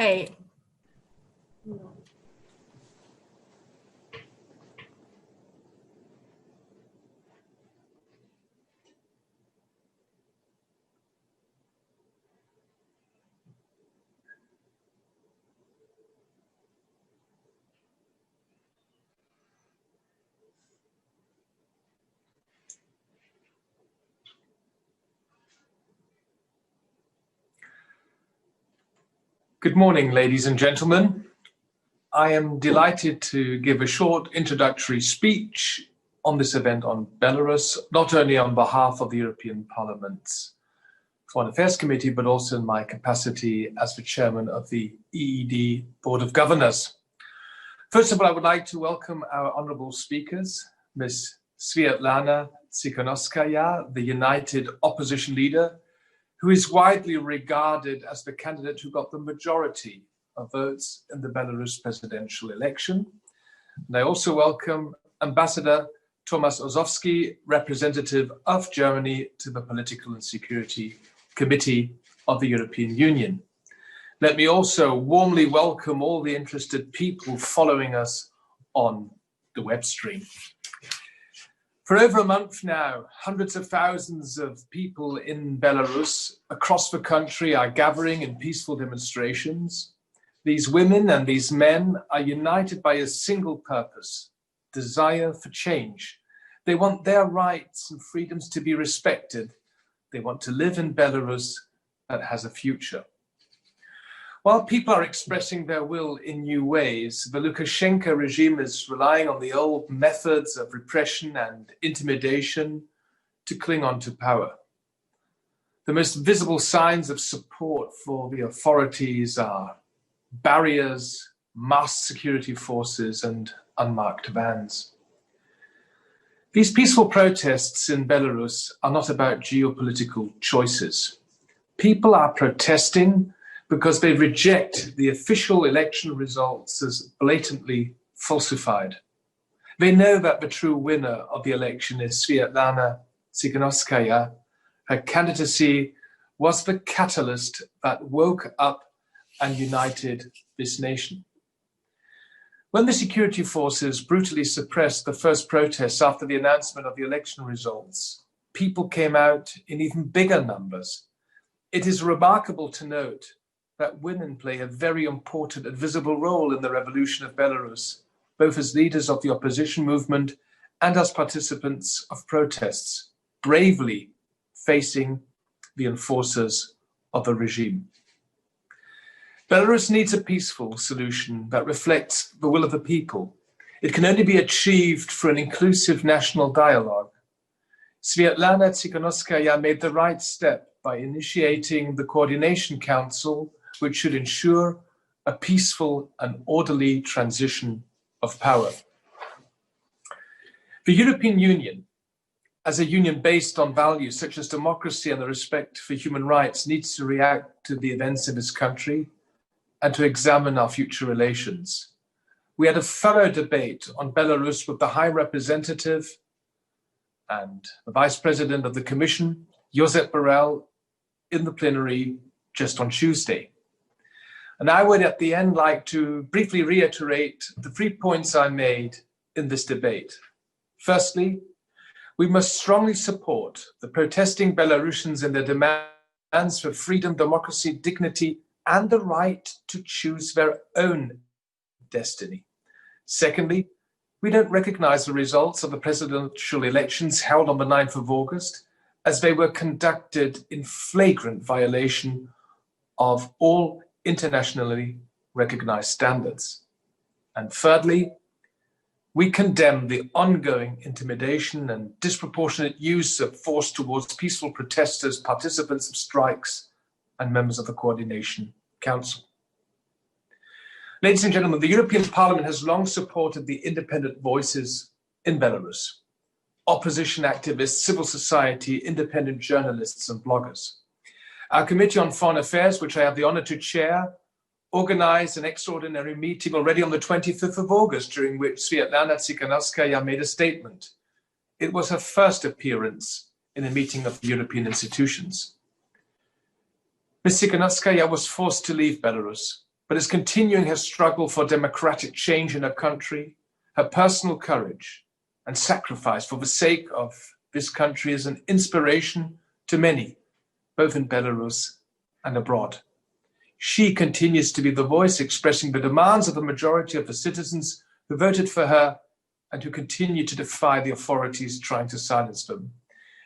Hey. Good morning, ladies and gentlemen. I am delighted to give a short introductory speech on this event on Belarus, not only on behalf of the European Parliament's Foreign Affairs Committee, but also in my capacity as the chairman of the EED Board of Governors. First of all, I would like to welcome our honorable speakers, Ms. Sviatlana Tsikhanouskaya, the United Opposition Leader, who is widely regarded as the candidate who got the majority of votes in the Belarus presidential election. And I also welcome Ambassador Tomasz Ozowski, representative of Germany to the Political and Security Committee of the European Union. Let me also warmly welcome all the interested people following us on the web stream. For over a month now, hundreds of thousands of people in Belarus across the country are gathering in peaceful demonstrations. These women and these men are united by a single purpose: desire for change. They want their rights and freedoms to be respected. They want to live in Belarus that has a future. While people are expressing their will in new ways, the Lukashenko regime is relying on the old methods of repression and intimidation to cling on to power. The most visible signs of support for the authorities are barriers, masked security forces, and unmarked vans. These peaceful protests in Belarus are not about geopolitical choices. People are protesting because they reject the official election results as blatantly falsified. They know that the true winner of the election is Sviatlana Tsikhanouskaya. Her candidacy was the catalyst that woke up and united this nation. When the security forces brutally suppressed the first protests after the announcement of the election results, people came out in even bigger numbers. It is remarkable to note that women play a very important and visible role in the revolution of Belarus, both as leaders of the opposition movement and as participants of protests, bravely facing the enforcers of the regime. Belarus needs a peaceful solution that reflects the will of the people. It can only be achieved through an inclusive national dialogue. Sviatlana Tsikhanouskaya made the right step by initiating the Coordination Council, which should ensure a peaceful and orderly transition of power. The European Union, as a union based on values such as democracy and the respect for human rights, needs to react to the events in this country and to examine our future relations. We had a thorough debate on Belarus with the High Representative and the Vice President of the Commission, Josep Borrell, in the plenary just on Tuesday. And I would at the end like to briefly reiterate the 3 points I made in this debate. Firstly, we must strongly support the protesting Belarusians in their demands for freedom, democracy, dignity, and the right to choose their own destiny. Secondly, we don't recognize the results of the presidential elections held on the 9th of August, as they were conducted in flagrant violation of all internationally recognized standards. And thirdly, we condemn the ongoing intimidation and disproportionate use of force towards peaceful protesters, participants of strikes, and members of the Coordination Council. Ladies and gentlemen, the European Parliament has long supported the independent voices in Belarus: opposition activists, civil society, independent journalists, and bloggers. Our Committee on Foreign Affairs, which I have the honor to chair, organized an extraordinary meeting already on the 25th of August, during which Sviatlana Tsikhanouskaya made a statement. It was her first appearance in a meeting of the European institutions. Ms. Tsikhanouskaya was forced to leave Belarus but is continuing her struggle for democratic change in her country. Her personal courage and sacrifice for the sake of this country is an inspiration to many, both in Belarus and abroad. She continues to be the voice expressing the demands of the majority of the citizens who voted for her and who continue to defy the authorities trying to silence them.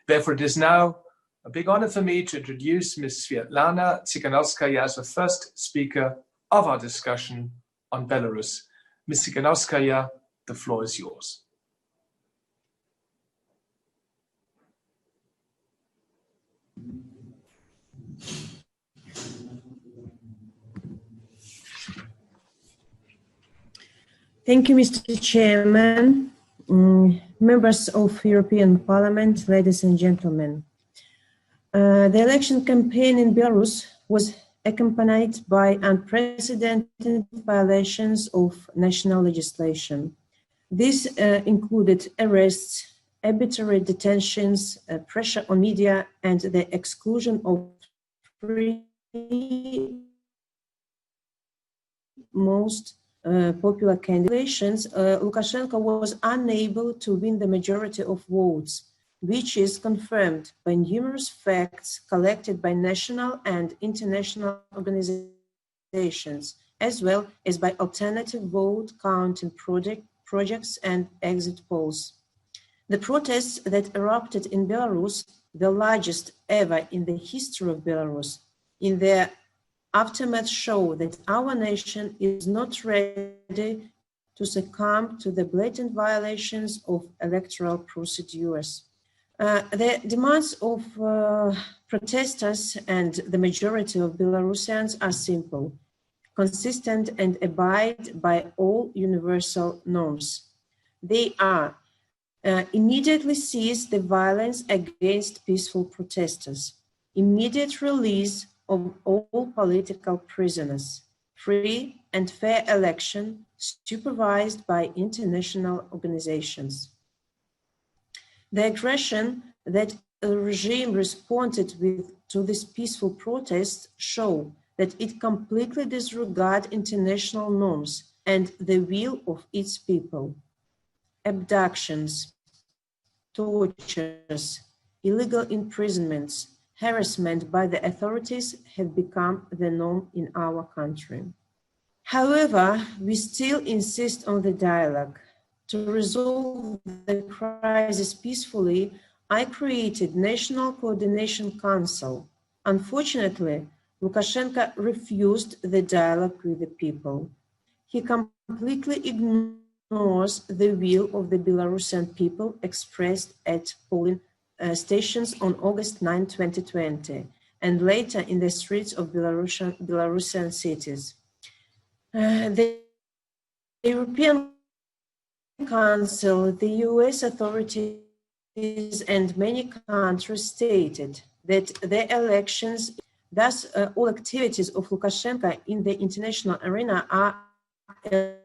Therefore, it is now a big honor for me to introduce Ms. Svetlana Tsikhanouskaya as the first speaker of our discussion on Belarus. Ms. Tsikhanouskaya, the floor is yours. Thank you, Mr. Chairman, members of European Parliament, ladies and gentlemen. The election campaign in Belarus was accompanied by unprecedented violations of national legislation. This included arrests, arbitrary detentions, pressure on media, and the exclusion of three most popular candidates. Lukashenko was unable to win the majority of votes, which is confirmed by numerous facts collected by national and international organizations, as well as by alternative vote counting projects and exit polls. The protests that erupted in Belarus, the largest ever in the history of Belarus, in their aftermath show that our nation is not ready to succumb to the blatant violations of electoral procedures. The demands of protesters and the majority of Belarusians are simple, consistent, and abide by all universal norms. They are immediately cease the violence against peaceful protesters, immediate release of all political prisoners, free and fair election supervised by international organizations. The aggression that the regime responded with to these peaceful protests show that it completely disregards international norms and the will of its people. Abductions, tortures, illegal imprisonments, harassment by the authorities have become the norm in our country. However, we still insist on the dialogue. To resolve the crisis peacefully, I created National Coordination Council. Unfortunately, Lukashenko refused the dialogue with the people. He completely ignores the will of the Belarusian people expressed at polling stations on August 9, 2020, and later in the streets of Belarusian cities. The European Council, the US authorities, and many countries stated that the elections, thus all activities of Lukashenko in the international arena are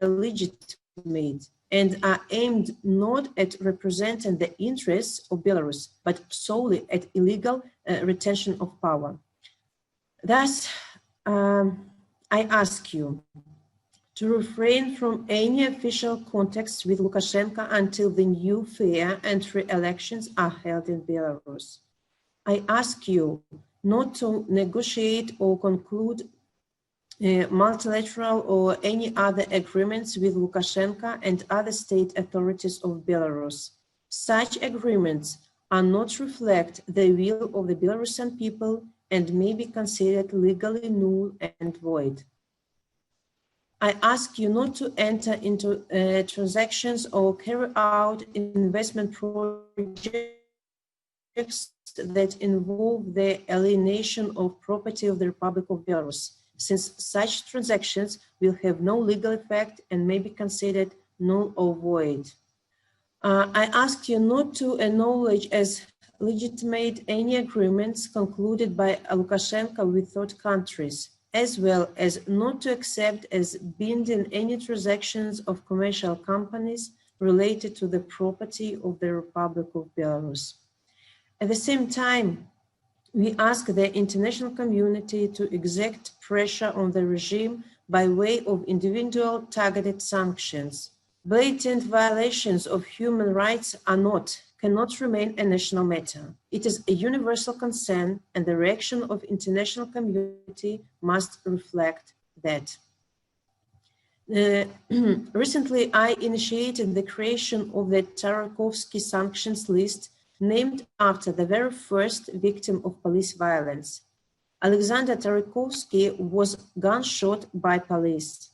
illegitimate and are aimed not at representing the interests of Belarus, but solely at illegal retention of power. Thus, I ask you to refrain from any official contacts with Lukashenko until the new fair and free elections are held in Belarus. I ask you not to negotiate or conclude multilateral or any other agreements with Lukashenko and other state authorities of Belarus. Such agreements are not reflect the will of the Belarusian people and may be considered legally null and void. I ask you not to enter into transactions or carry out investment projects that involve the alienation of property of the Republic of Belarus, since such transactions will have no legal effect and may be considered null or void. I ask you not to acknowledge as legitimate any agreements concluded by Lukashenko with third countries, as well as not to accept as binding any transactions of commercial companies related to the property of the Republic of Belarus. At the same time, we ask the international community to exert pressure on the regime by way of individual targeted sanctions. Blatant violations of human rights cannot remain a national matter. It is a universal concern, and the reaction of international community must reflect that. Recently, I initiated the creation of the Tarakovsky sanctions list, named after the very first victim of police violence. Aleksandr Tarakovsky was gunshot by police.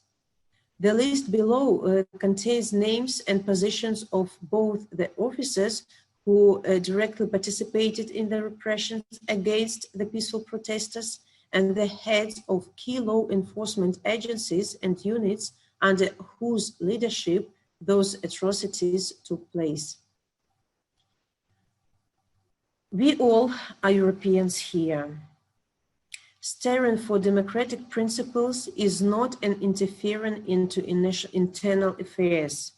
The list below contains names and positions of both the officers who directly participated in the repressions against the peaceful protesters and the heads of key law enforcement agencies and units under whose leadership those atrocities took place. We all are Europeans here. Staring for democratic principles is not an interfering into internal affairs.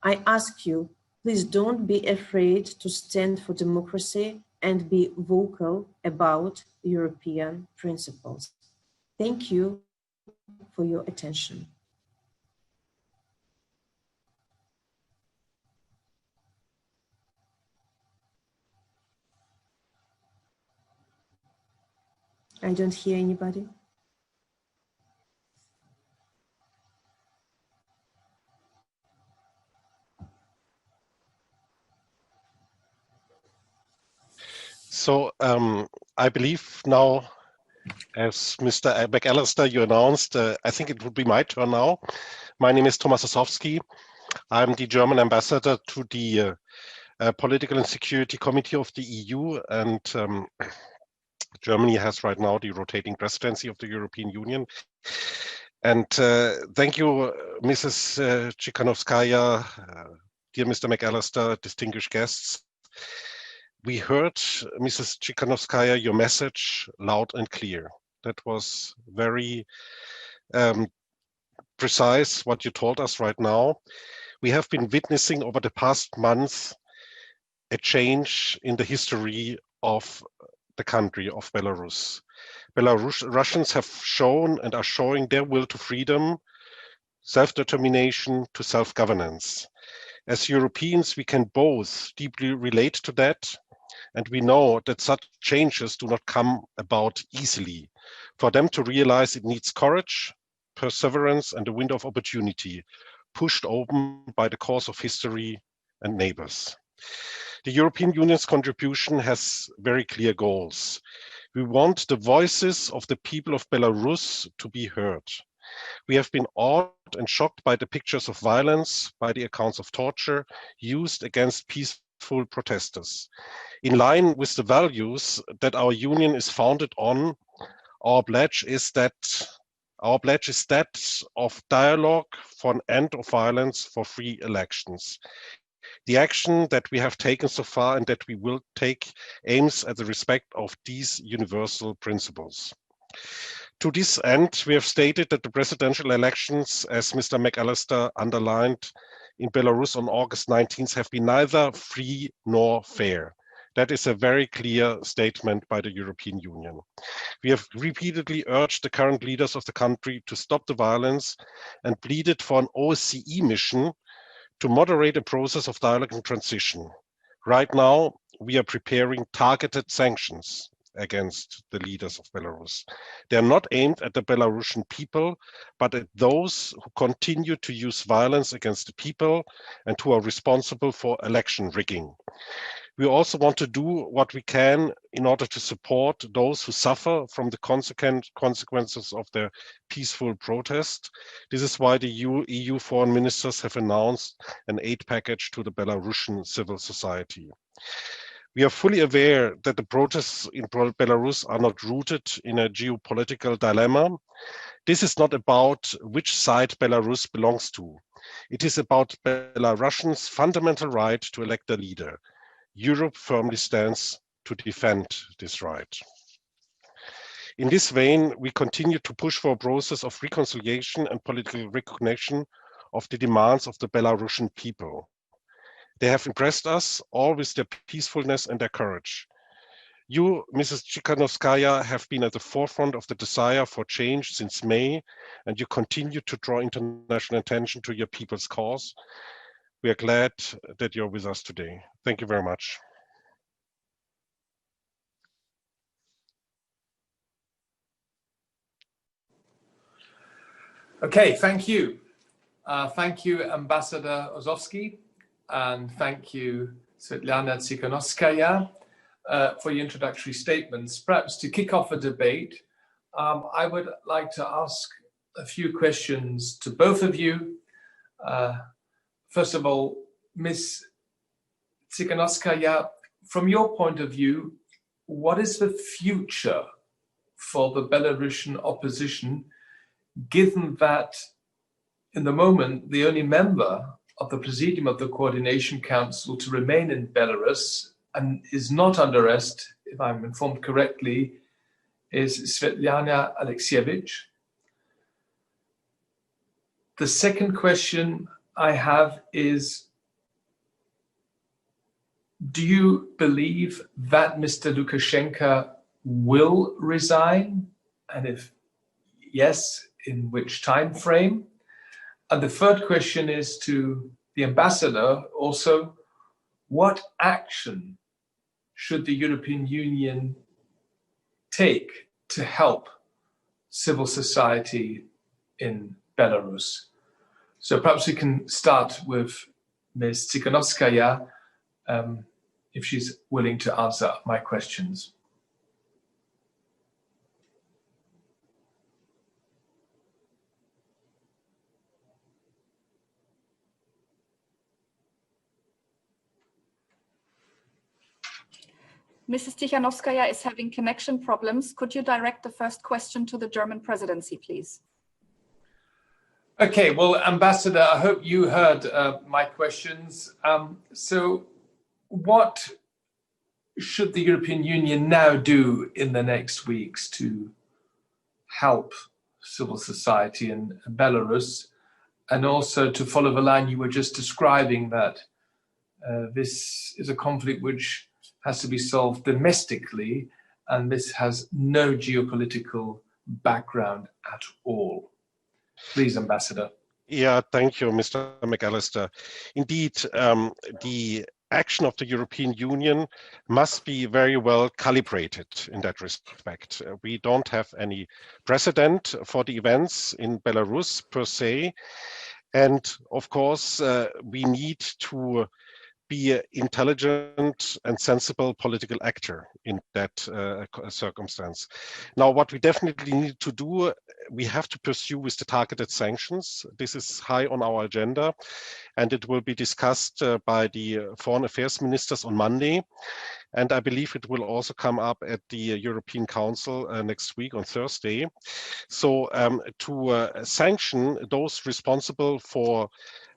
I ask you, please don't be afraid to stand for democracy and be vocal about European principles. Thank you for your attention. I don't hear anybody. So I believe now, as Mr. McAllister, you announced, I think it would be my turn now. My name is Thomas Osowski. I'm the German ambassador to the Political and Security Committee of the EU, and Germany has right now the rotating presidency of the European Union. And thank you, Mrs. Tsikhanouskaya, dear Mr. McAllister, distinguished guests. We heard, Mrs. Tsikhanouskaya, your message loud and clear. That was very precise what you told us right now. We have been witnessing over the past months a change in the history of the country of Belarus. Russians have shown and are showing their will to freedom, self-determination, to self-governance. As Europeans, we can both deeply relate to that, and we know that such changes do not come about easily. For them to realize, it needs courage, perseverance, and a window of opportunity, pushed open by the course of history and neighbors. The European Union's contribution has very clear goals. We want the voices of the people of Belarus to be heard. We have been awed and shocked by the pictures of violence, by the accounts of torture used against peaceful protesters. In line with the values that our union is founded on, our pledge is that of dialogue for an end of violence, for free elections. The action that we have taken so far and that we will take aims at the respect of these universal principles. To this end, we have stated that the presidential elections, as Mr. McAllister underlined, in Belarus on August 19th have been neither free nor fair. That is a very clear statement by the European Union. We have repeatedly urged the current leaders of the country to stop the violence and pleaded for an OSCE mission to moderate a process of dialogue and transition. Right now, we are preparing targeted sanctions against the leaders of Belarus. They are not aimed at the Belarusian people, but at those who continue to use violence against the people and who are responsible for election rigging. We also want to do what we can in order to support those who suffer from the consequences of their peaceful protest. This is why the EU foreign ministers have announced an aid package to the Belarusian civil society. We are fully aware that the protests in Belarus are not rooted in a geopolitical dilemma. This is not about which side Belarus belongs to. It is about Belarusians' fundamental right to elect a leader. Europe firmly stands to defend this right. In this vein, we continue to push for a process of reconciliation and political recognition of the demands of the Belarusian people. They have impressed us all with their peacefulness and their courage. You, Mrs. Tsikhanouskaya, have been at the forefront of the desire for change since May, and you continue to draw international attention to your people's cause. We are glad that you're with us today. Thank you very much. Okay, thank you. Thank you, Ambassador Ozovsky, and thank you, Svetlana Tsikhanouskaya, for your introductory statements. Perhaps to kick off a debate, I would like to ask a few questions to both of you. First of all, Ms. Tsikhanouskaya, from your point of view, what is the future for the Belarusian opposition, given that in the moment, the only member of the Presidium of the Coordination Council to remain in Belarus and is not under arrest, if I'm informed correctly, is Svetlana Alexievich? The second question I have is, do you believe that Mr. Lukashenko will resign? And if yes, in which time frame? And the third question is to the ambassador also, what action should the European Union take to help civil society in Belarus? So perhaps we can start with Ms. Tsikhanouskaya, if she's willing to answer my questions. Mrs. Tsikhanouskaya is having connection problems. Could you direct the first question to the German presidency, please? Okay, well, Ambassador, I hope you heard my questions. So what should the European Union now do in the next weeks to help civil society in Belarus, and also to follow the line you were just describing, that this is a conflict which has to be solved domestically, and this has no geopolitical background at all? Please, Ambassador. Yeah, thank you, Mr. McAllister. Indeed, the action of the European Union must be very well calibrated in that respect. We don't have any precedent for the events in Belarus per se. And of course, we need to be an intelligent and sensible political actor in that circumstance. Now, what we definitely need to do, we have to pursue with the targeted sanctions. This is high on our agenda, and it will be discussed by the foreign affairs ministers on Monday. And I believe it will also come up at the European Council next week on Thursday. So to sanction those responsible for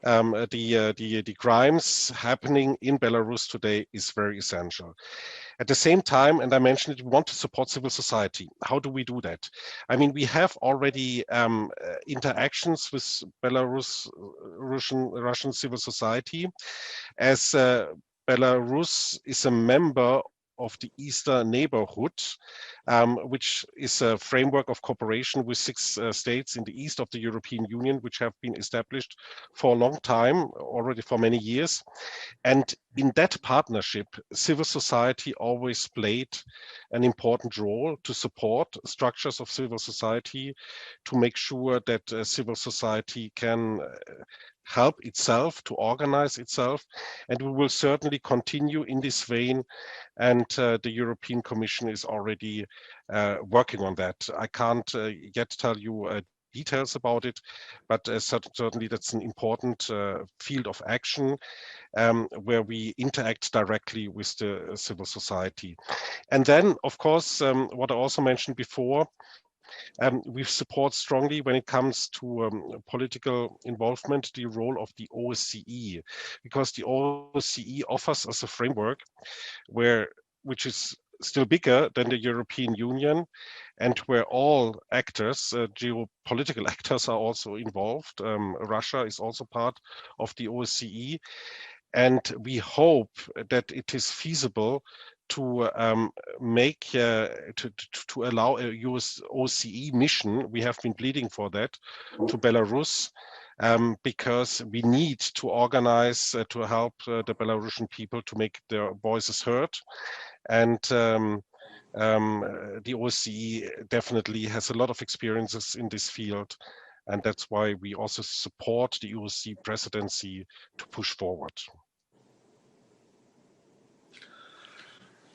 the crimes happening in Belarus today is very essential. At the same time, and I mentioned it, we want to support civil society. How do we do that? I mean, we have already interactions with Russian civil society, as Belarus is a member of the Eastern Neighborhood, which is a framework of cooperation with 6 states in the east of the European Union, which have been established for a long time, already for many years. And in that partnership, civil society always played an important role to support structures of civil society, to make sure that civil society can help itself, to organize itself. And we will certainly continue in this vein. And the European Commission is already working on that. I can't yet tell you details about it, but certainly that's an important field of action where we interact directly with the civil society. And then, of course, what I also mentioned before, we support strongly when it comes to political involvement, the role of the OSCE, because the OSCE offers us a framework which is still bigger than the European Union, and where all actors, geopolitical actors, are also involved. Russia is also part of the OSCE, and we hope that it is feasible to make to allow a US OSCE mission. We have been pleading for that to Belarus, because we need to organize to help the Belarusian people to make their voices heard. And the OSCE definitely has a lot of experiences in this field, and that's why we also support the OSCE presidency to push forward.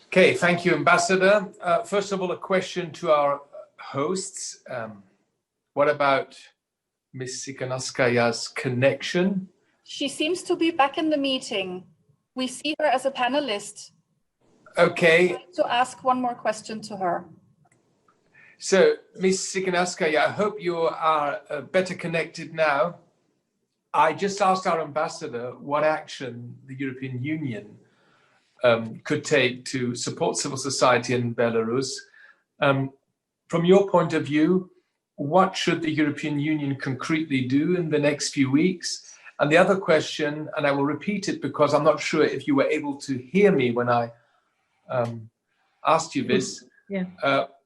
Okay, thank you, Ambassador. First of all, a question to our hosts. What about Ms. Tsikhanouskaya's connection? She seems to be back in the meeting. We see her as a panelist. Okay. I'd like to ask one more question to her. So, Ms. Tsikhanouskaya, I hope you are better connected now. I just asked our ambassador what action the European Union could take to support civil society in Belarus. From your point of view, what should the European Union concretely do in the next few weeks? And the other question, and I will repeat it because I'm not sure if you were able to hear me when I asked you this. Yeah.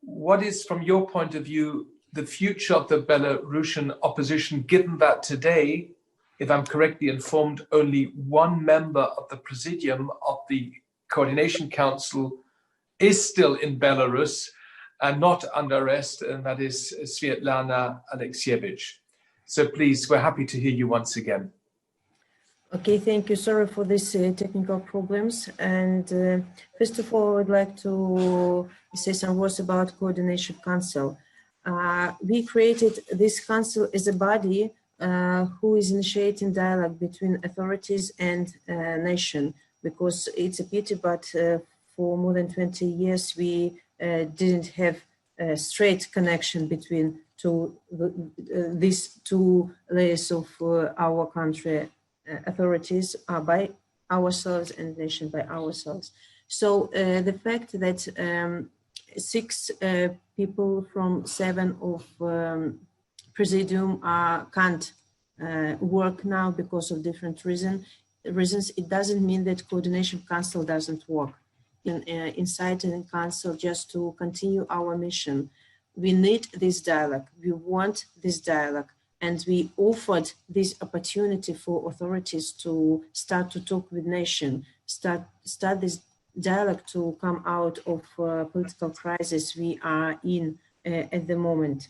What is, from your point of view, the future of the Belarusian opposition, given that today, if I'm correctly informed, only one member of the Presidium of the Coordination Council is still in Belarus and not under arrest, and that is Svetlana Alexievich. So please, we're happy to hear you once again. Okay, thank you. Sorry for these technical problems. And first of all, I would like to say some words about Coordination Council. We created this council as a body who is initiating dialogue between authorities and nation, because it's a pity, but for more than 20 years, we didn't have a straight connection between these two layers of our country. Authorities are by ourselves and nation by ourselves. So the fact that 6 people from 7 of Presidium can't work now because of different reasons, it doesn't mean that Coordination Council doesn't work. Inside the council, just to continue our mission, we need this dialogue. We want this dialogue. And we offered this opportunity for authorities to start to talk with nation, start this dialogue to come out of political crisis we are in at the moment.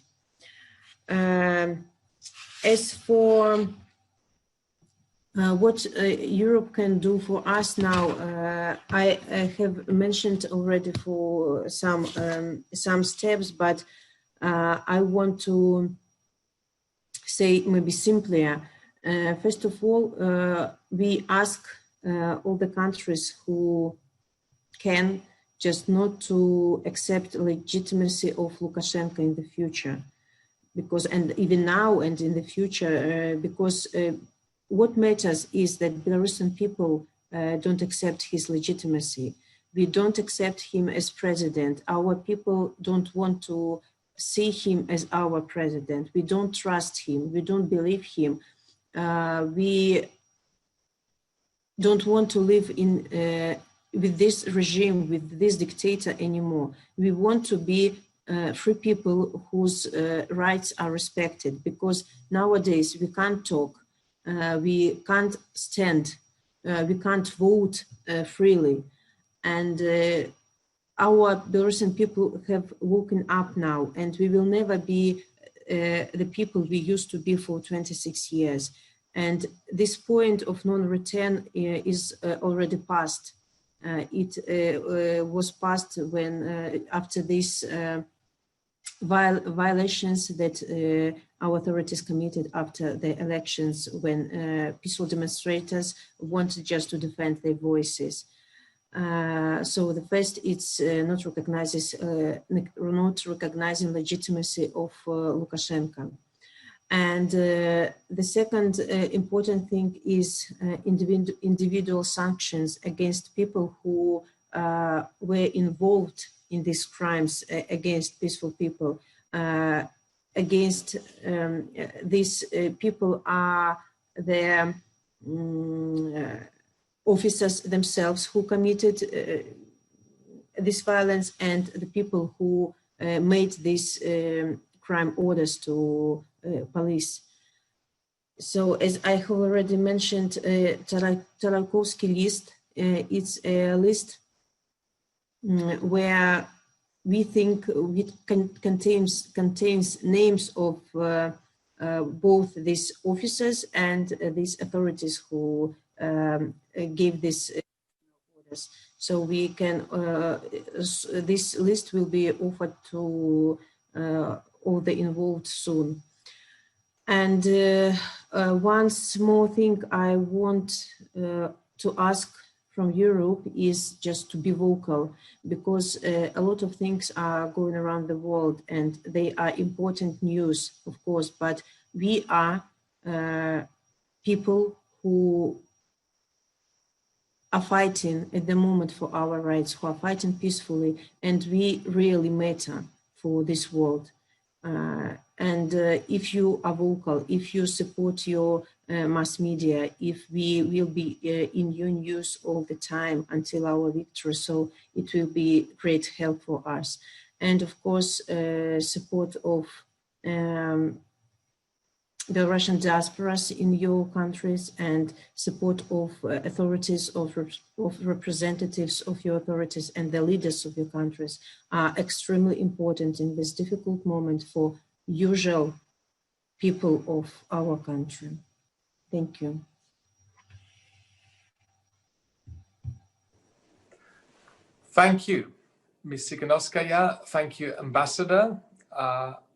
As for what Europe can do for us now, I have mentioned already for some steps, but I want to say maybe simpler. First of all, we ask all the countries who can just not to accept legitimacy of Lukashenko in the future, because, and even now and in the future, because what matters is that Belarusian people don't accept his legitimacy. We don't accept him as president. Our people don't want to see him as our president. We don't trust him. We don't believe him. We don't want to live in with this regime, with this dictator anymore. We want to be free people whose rights are respected, because nowadays we can't talk, we can't stand, we can't vote freely. And our Belarusian people have woken up now, and we will never be the people we used to be for 26 years. And this point of non-return is already passed. It was passed when, after these violations that our authorities committed after the elections, when peaceful demonstrators wanted just to defend their voices. So the first, it's not recognizing legitimacy of Lukashenko. And the second important thing is individual sanctions against people who were involved in these crimes against peaceful people. Against these people are the officers themselves who committed this violence and the people who made these crime orders to police. So as I have already mentioned, Tarakovsky list, it's a list where we think it contains names of both these officers and these authorities who gave these orders. So we can, this list will be offered to all the involved soon. And one small thing I want to ask from Europe is just to be vocal, because a lot of things are going around the world and they are important news, of course, but we are people who are fighting at the moment for our rights, who are fighting peacefully, and we really matter for this world. And if you are vocal, if you support your mass media, if we will be in your news all the time until our victory, so it will be great help for us. And of course, support of the Russian diasporas in your countries and support of authorities, of representatives of your authorities and the leaders of your countries are extremely important in this difficult moment for usual people of our country. Thank you. Thank you, Ms. Tsikhanouskaya. Thank you, Ambassador.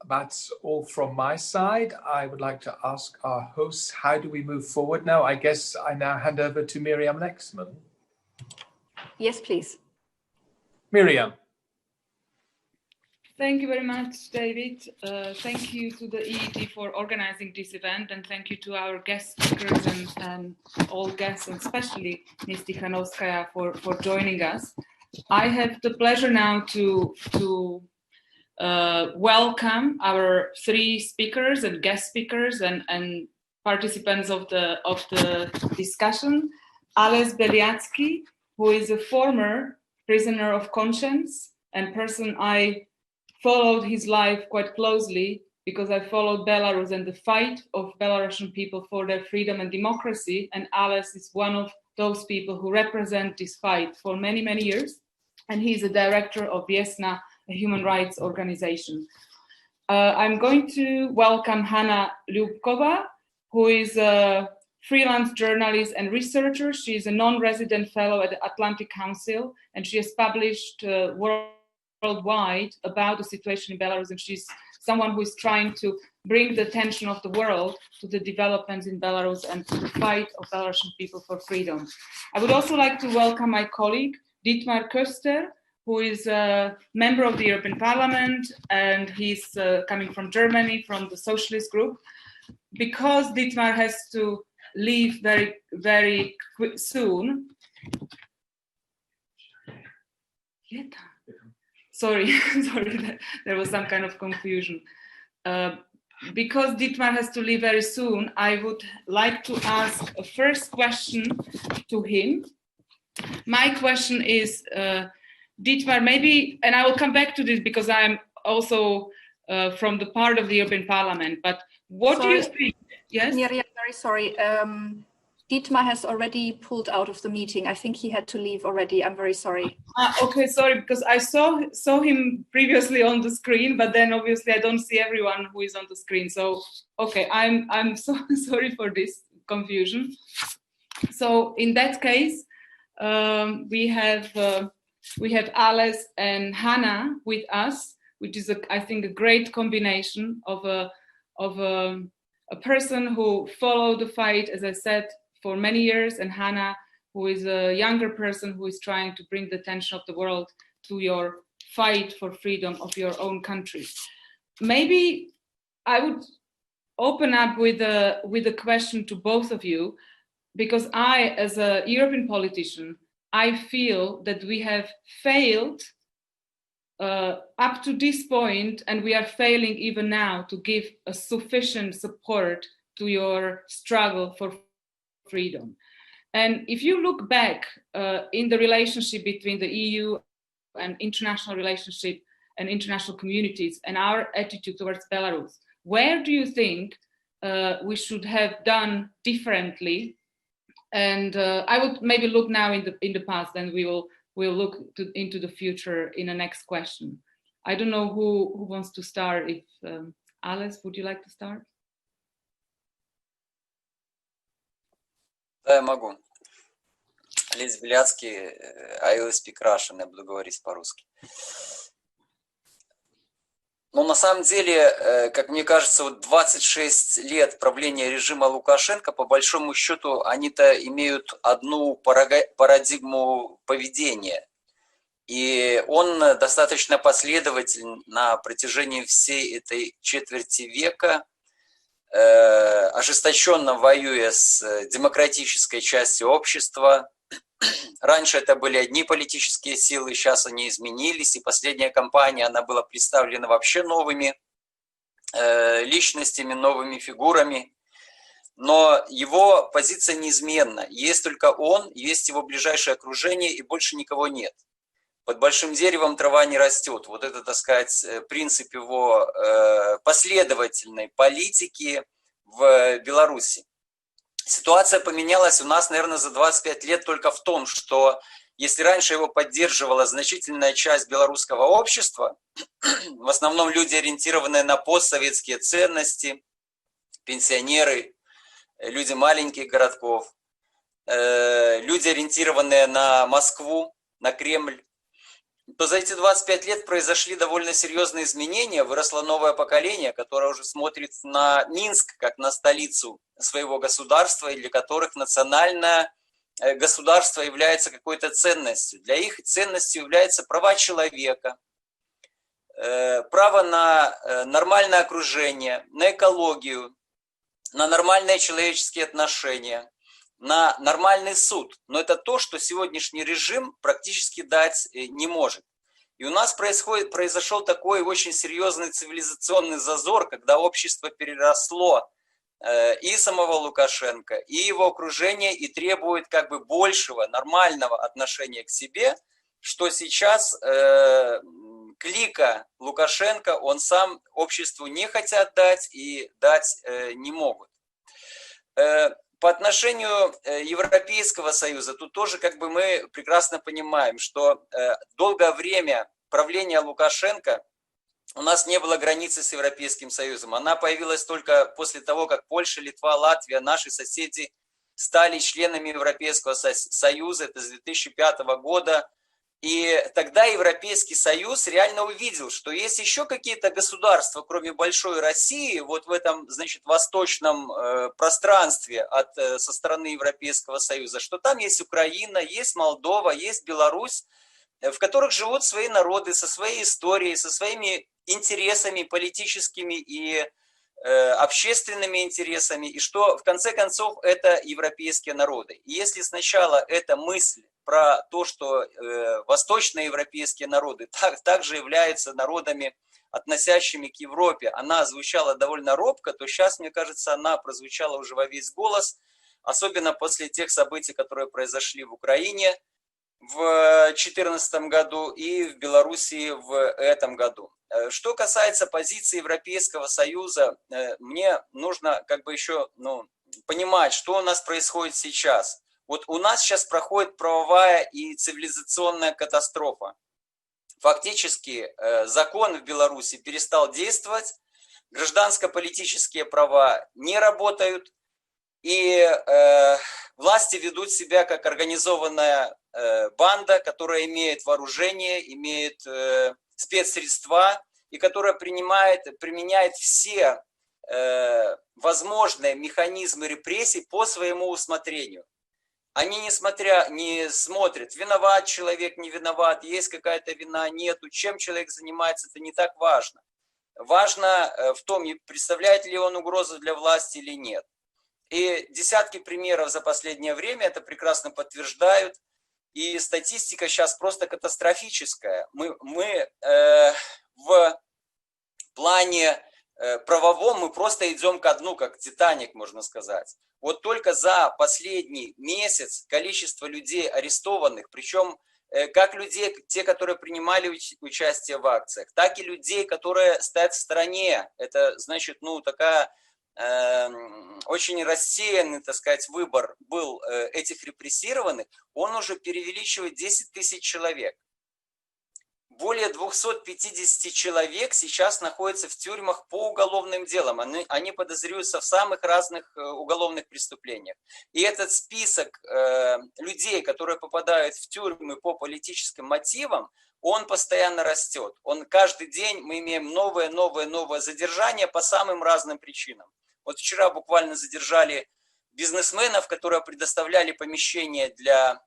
That's all from my side. I would like to ask our hosts, how do we move forward now? I guess I now hand over to Miriam Lexman. Yes, please. Miriam. Thank you very much, David. Thank you to the EET for organizing this event, and thank you to our guest speakers and all guests, and especially Ms. Tsikhanouskaya for joining us. I have the pleasure now to welcome our three speakers and guest speakers and participants of the discussion. Ales Beliatsky, who is a former prisoner of conscience and person I followed his life quite closely because I followed Belarus and the fight of Belarusian people for their freedom and democracy. And Ales is one of those people who represent this fight for many, many years. And he's a director of Viesna, a human rights organization. I'm going to welcome Hanna Lyubkova, who is a freelance journalist and researcher. She is a non-resident fellow at the Atlantic Council, and she has published worldwide about the situation in Belarus, and she's someone who is trying to bring the attention of the world to the developments in Belarus and to the fight of Belarusian people for freedom. I would also like to welcome my colleague, Dietmar Köster, who is a member of the European Parliament, and he's coming from Germany, from the Socialist Group. Because Dietmar has to leave very, very soon. Sorry, there was some kind of confusion. Because Dietmar has to leave very soon, I would like to ask a first question to him. My question is, Dietmar, maybe, and I will come back to this because I'm also from the part of the European Parliament, but what do you think? Yes? Miriam, very sorry. Dietmar has already pulled out of the meeting. I think he had to leave already. I'm very sorry. Okay, sorry, because I saw him previously on the screen, but then obviously I don't see everyone who is on the screen. So, okay, I'm so sorry for this confusion. So in that case, we have Ales and Hanna with us, which is I think a great combination of a person who followed the fight, as I said, for many years, and Hanna, who is a younger person who is trying to bring the attention of the world to your fight for freedom of your own country. Maybe I would open up with a question to both of you, because I, as a European politician, I feel that we have failed up to this point, and we are failing even now to give a sufficient support to your struggle for freedom. And if you look back in the relationship between the EU and international relationship and international communities and our attitude towards Belarus, where do you think we should have done differently? And I would maybe look now in the past, and we'll look into the future in the next question. I don't know who wants to start. If Alice, would you like to start? Да, я могу. Олесь Беляцкий, I will speak Russian, я буду говорить по-русски. Но на самом деле, как мне кажется, вот 26 лет правления режима Лукашенко, по большому счету, они-то имеют одну парадигму поведения. И он достаточно последователен на протяжении всей этой четверти века, ожесточенно воюя с демократической частью общества. Раньше это были одни политические силы, сейчас они изменились, и последняя кампания, она была представлена вообще новыми личностями, новыми фигурами. Но его позиция неизменна. Есть только он, есть его ближайшее окружение, и больше никого нет. Под большим деревом трава не растет. Вот это, так сказать, принцип его последовательной политики в Беларуси. Ситуация поменялась у нас, наверное, за 25 лет только в том, что если раньше его поддерживала значительная часть белорусского общества, в основном люди, ориентированные на постсоветские ценности, пенсионеры, люди маленьких городков, люди, ориентированные на Москву, на Кремль, то за эти 25 лет произошли довольно серьезные изменения, выросло новое поколение, которое уже смотрит на Минск как на столицу своего государства, и для которых национальное государство является какой-то ценностью. Для их ценностью являются права человека, право на нормальное окружение, на экологию, на нормальные человеческие отношения, на нормальный суд. Но это то, что сегодняшний режим практически дать не может. И у нас произошел такой очень серьезный цивилизационный зазор, когда общество переросло и самого Лукашенко, и его окружение, и требует как бы большего, нормального отношения к себе, что сейчас клика Лукашенко, он сам обществу не хотят дать и дать не могут. По отношению Европейского Союза, тут тоже как бы мы прекрасно понимаем, что долгое время правления Лукашенко у нас не было границы с Европейским Союзом. Она появилась только после того, как Польша, Литва, Латвия, наши соседи стали членами Европейского Союза, это с 2005 года. И тогда Европейский Союз реально увидел, что есть еще какие-то государства, кроме большой России, вот в этом, значит, восточном пространстве со стороны Европейского Союза, что там есть Украина, есть Молдова, есть Беларусь, в которых живут свои народы со своей историей, со своими интересами политическими и общественными интересами, и что в конце концов это европейские народы. И если сначала эта мысль про то, что восточноевропейские народы также являются народами, относящими к Европе, она звучала довольно робко, то сейчас, мне кажется, она прозвучала уже во весь голос, особенно после тех событий, которые произошли в Украине в 2014 году и в Белоруссии в этом году. Что касается позиции Европейского Союза, мне нужно как бы еще понимать, что у нас происходит сейчас. Вот у нас сейчас проходит правовая и цивилизационная катастрофа. Фактически закон в Беларуси перестал действовать, гражданско-политические права не работают, и власти ведут себя как организованная банда, которая имеет вооружение, имеет спецсредства и которая применяет все возможные механизмы репрессий по своему усмотрению. Они не смотрят, виноват человек, не виноват, есть какая-то вина, нету, чем человек занимается, это не так важно. Важно в том, представляет ли он угрозу для власти или нет. И десятки примеров за последнее время это прекрасно подтверждают. И статистика сейчас просто катастрофическая. Мы в плане правовом мы просто идем ко дну, как Титаник, можно сказать. Вот только за последний месяц количество людей арестованных, причем как людей, те, которые принимали участие в акциях, так и людей, которые стоят в стороне. Это значит, ну, такая очень рассеянный, так сказать, выбор был этих репрессированных, он уже перевеличивает 10 тысяч человек. Более 250 человек сейчас находятся в тюрьмах по уголовным делам. Они подозреваются в самых разных уголовных преступлениях. И этот список людей, которые попадают в тюрьмы по политическим мотивам, он постоянно растет. Каждый день мы имеем новое задержание по самым разным причинам. Вот вчера буквально задержали бизнесменов, которые предоставляли помещение для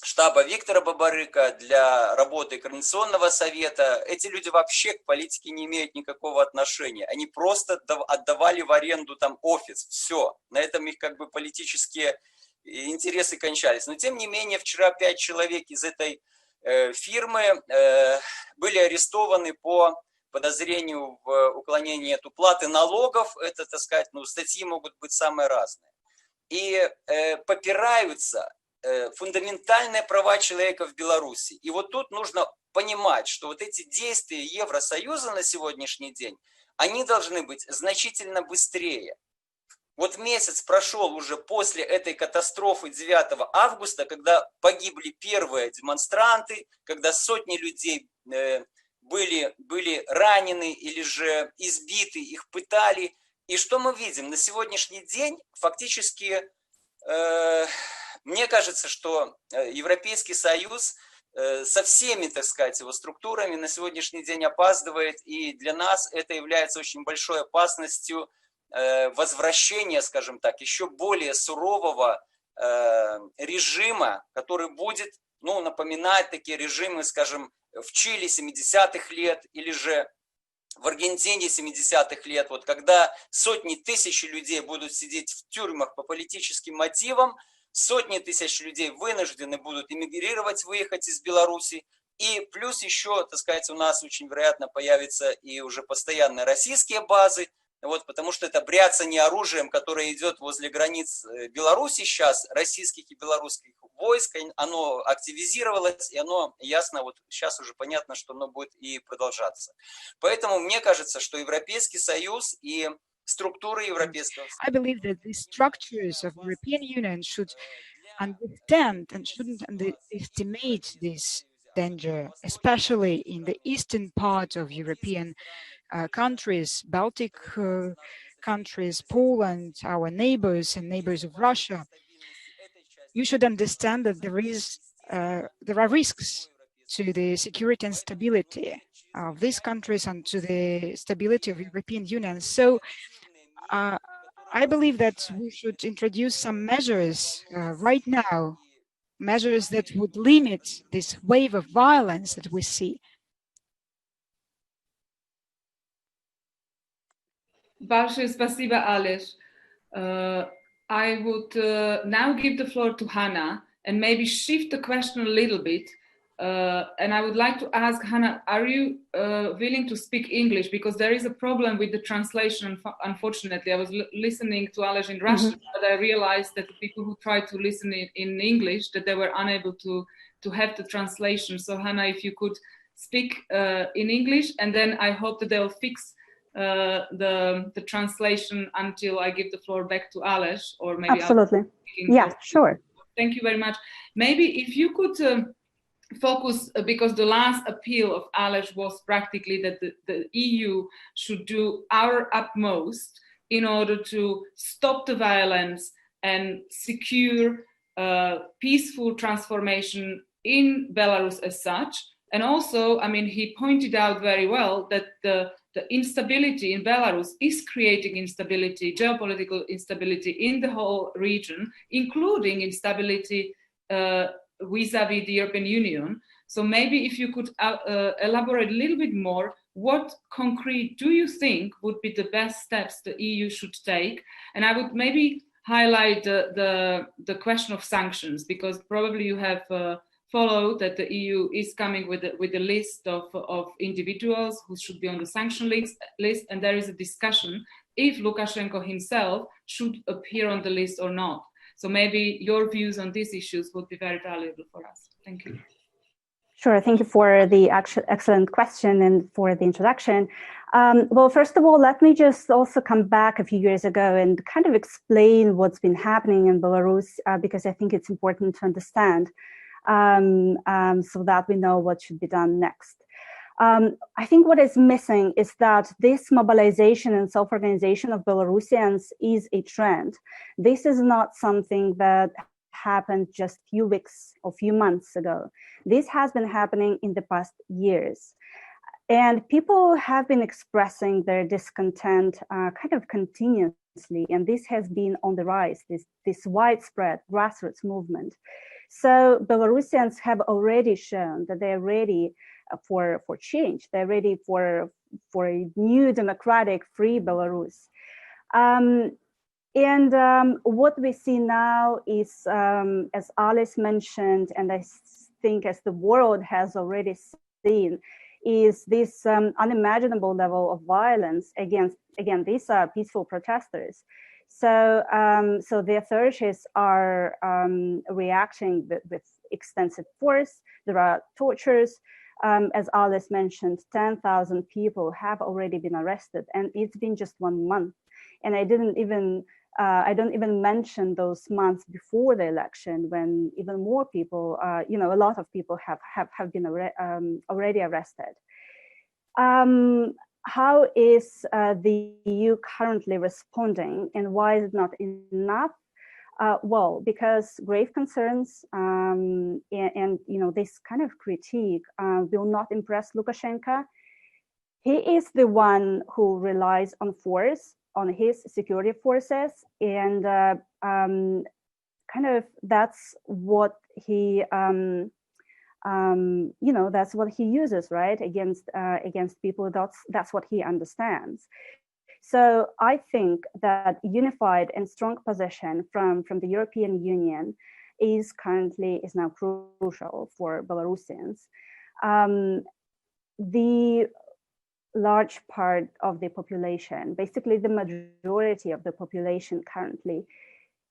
штаба Виктора Бабарыка, для работы Координационного совета. Эти люди вообще к политике не имеют никакого отношения. Они просто отдавали в аренду там офис. Все. На этом их как бы политические интересы кончались. Но тем не менее, вчера 5 человек из этой фирмы были арестованы по подозрению в уклонении от уплаты налогов. Это, так сказать, ну, статьи могут быть самые разные. И попираются фундаментальные права человека в Беларуси. И вот тут нужно понимать, что вот эти действия Евросоюза на сегодняшний день, они должны быть значительно быстрее. Вот месяц прошел уже после этой катастрофы 9 августа, когда погибли первые демонстранты, когда сотни людей были ранены или же избиты, их пытали. И что мы видим? На сегодняшний день фактически... Мне кажется, что Европейский Союз со всеми, так сказать, его структурами на сегодняшний день опаздывает, и для нас это является очень большой опасностью возвращения, скажем так, еще более сурового режима, который будет, ну, напоминать такие режимы, скажем, в Чили 70-х лет или же в Аргентине 70-х лет, вот когда сотни тысяч людей будут сидеть в тюрьмах по политическим мотивам, сотни тысяч людей вынуждены будут эмигрировать, выехать из Беларуси. И плюс еще, так сказать, у нас очень вероятно появятся и уже постоянные российские базы, вот, потому что это бряцание оружием, которое идет возле границ Беларуси сейчас, российских и белорусских войск, оно активизировалось, и оно ясно, вот сейчас уже понятно, что оно будет и продолжаться. Поэтому мне кажется, что Европейский Союз и структуры Европейского Союза... I believe that the structures of the European Union should understand and shouldn't underestimate this danger, especially in the eastern part of European countries, Baltic countries, Poland, our neighbors and neighbors of Russia. You should understand that there are risks to the security and stability of these countries and to the stability of the European Union. So I believe that we should introduce some measures right now, measures that would limit this wave of violence that we see. Большое спасибо, Ales. I would now give the floor to Hannah and maybe shift the question a little bit. And I would like to ask Hannah, are you willing to speak English? Because there is a problem with the translation, unfortunately. I was listening to Ales in Russian, but I realized that the people who tried to listen in English, that they were unable to have the translation. So Hannah, if you could speak in English, and then I hope that they'll fix the translation until I give the floor back to Ales, or maybe absolutely. Yeah, sure. Thank you very much. Maybe if you could focus, because the last appeal of Ales was practically that the EU should do our utmost in order to stop the violence and secure peaceful transformation in Belarus as such. And also, I mean, he pointed out very well that the instability in Belarus is creating instability, geopolitical instability in the whole region, including instability vis-a-vis the European Union. So maybe if you could elaborate a little bit more, what concrete do you think would be the best steps the EU should take? And I would maybe highlight the question of sanctions, because probably you have followed that the EU is coming with a list of individuals who should be on the sanction list, and there is a discussion if Lukashenko himself should appear on the list or not. So maybe your views on these issues would be very valuable for us. Thank you. Sure, thank you for the excellent question and for the introduction. Well, first of all, let me just also come back a few years ago and kind of explain what's been happening in Belarus, because I think it's important to understand so that we know what should be done next. I think what is missing is that this mobilization and self-organization of Belarusians is a trend. This is not something that happened just a few weeks or few months ago. This has been happening in the past years. And people have been expressing their discontent kind of continuously, and this has been on the rise, this widespread grassroots movement. So Belarusians have already shown that they're ready for change. They're ready for a new democratic, free Belarus. What we see now is, as Alice mentioned, and I think as the world has already seen, is this unimaginable level of violence against, again, these are peaceful protesters. So, the authorities are reacting with extensive force. There are tortures. As Alice mentioned, 10,000 people have already been arrested, and it's been just 1 month. And I don't even mention those months before the election, when even more people, a lot of people have been already arrested. How is the EU currently responding, and why is it not enough? Well, because grave concerns and this kind of critique will not impress Lukashenko. He is the one who relies on force, on his security forces, and kind of that's what he that's what he uses, right, against people. That's what he understands. So I think that unified and strong position from the European Union is now crucial for Belarusians. The large part of the population, basically the majority of the population currently,